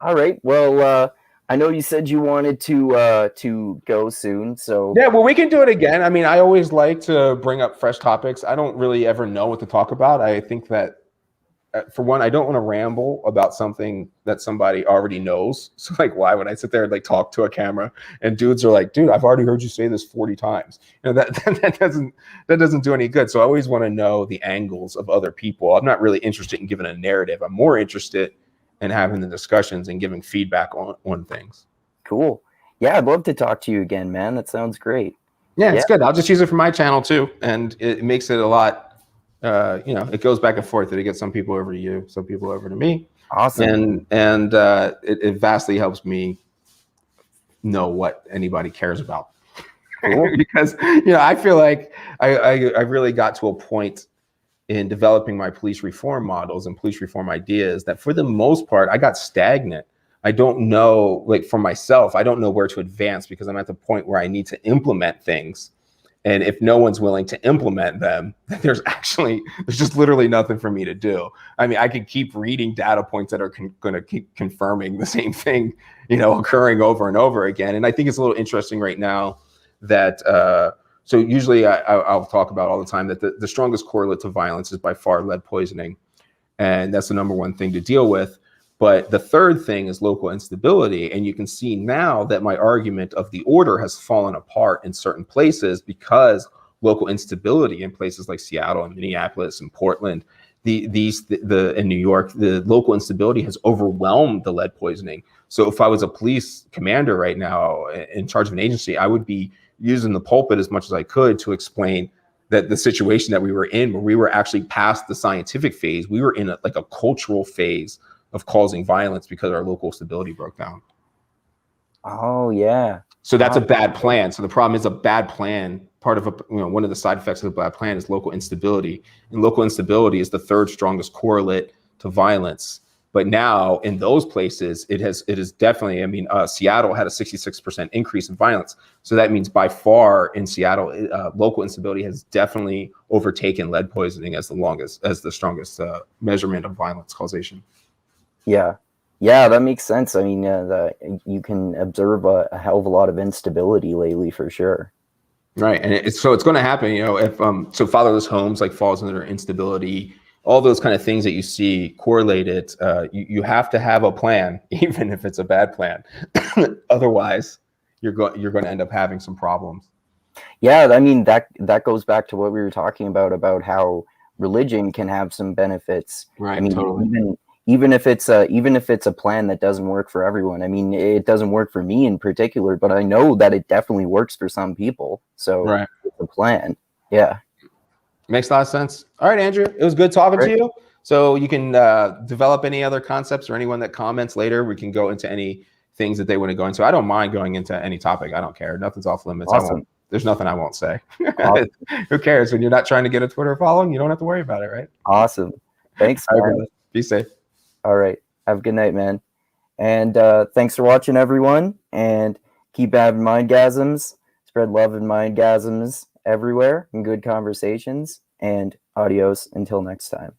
All right. Well, I know you said you wanted to go soon, so yeah. Well, we can do it again. I mean, I always like to bring up fresh topics. I don't really ever know what to talk about. I think that, for one, I don't want to ramble about something that somebody already knows. So why would I sit there and talk to a camera and dudes are like, dude, I've already heard you say this 40 times. That doesn't do any good. So I always want to know the angles of other people. I'm not really interested in giving a narrative. I'm more interested in having the discussions and giving feedback on things. Cool. Yeah, I'd love to talk to you again, man. That sounds great. Yeah, it's good. I'll just use it for my channel too. And it makes it a lot, it goes back and forth. It gets some people over to you, some people over to me. Awesome. And it vastly helps me know what anybody cares about. Cool. Because, I feel like I really got to a point in developing my police reform models and police reform ideas that for the most part, I got stagnant. I don't know, for myself, I don't know where to advance because I'm at the point where I need to implement things. And if no one's willing to implement them, there's just literally nothing for me to do. I mean, I could keep reading data points that are going to keep confirming the same thing, occurring over and over again. And I think it's a little interesting right now that, so usually I'll talk about all the time that the strongest correlate to violence is by far lead poisoning. And that's the number one thing to deal with. But the third thing is local instability. And you can see now that my argument of the order has fallen apart in certain places because local instability in places like Seattle and Minneapolis and Portland, in New York, the local instability has overwhelmed the lead poisoning. So if I was a police commander right now in charge of an agency, I would be using the pulpit as much as I could to explain that the situation that we were in, where we were actually past the scientific phase, we were in a cultural phase of causing violence because our local stability broke down. Oh yeah. So that's a bad plan. So the problem is a bad plan. Part of one of the side effects of the bad plan is local instability, and local instability is the third strongest correlate to violence. But now in those places, it is definitely. I mean, Seattle had a 66% increase in violence. So that means by far in Seattle, local instability has definitely overtaken lead poisoning as the strongest measurement of violence causation. Yeah, that makes sense. I mean, you can observe a hell of a lot of instability lately for sure. Right, and it's going to happen. If so, fatherless homes falls under instability. All those kind of things that you see correlated. You have to have a plan, even if it's a bad plan. Otherwise, you're going to end up having some problems. Yeah, I mean that goes back to what we were talking about how religion can have some benefits. Right. I mean, totally. Even if it's a plan that doesn't work for everyone. I mean, it doesn't work for me in particular, but I know that it definitely works for some people. So right. It's a plan. Yeah. Makes a lot of sense. All right, Andrew, it was good talking to you. So you can develop any other concepts, or anyone that comments later, we can go into any things that they want to go into. I don't mind going into any topic. I don't care. Nothing's off limits. Awesome. There's nothing I won't say. Awesome. Who cares? When you're not trying to get a Twitter following, you don't have to worry about it, right? Awesome. Thanks. All right, brother. Be safe. All right. Have a good night, man. And thanks for watching, everyone. And keep having mindgasms. Spread love and mindgasms everywhere and good conversations. And adios until next time.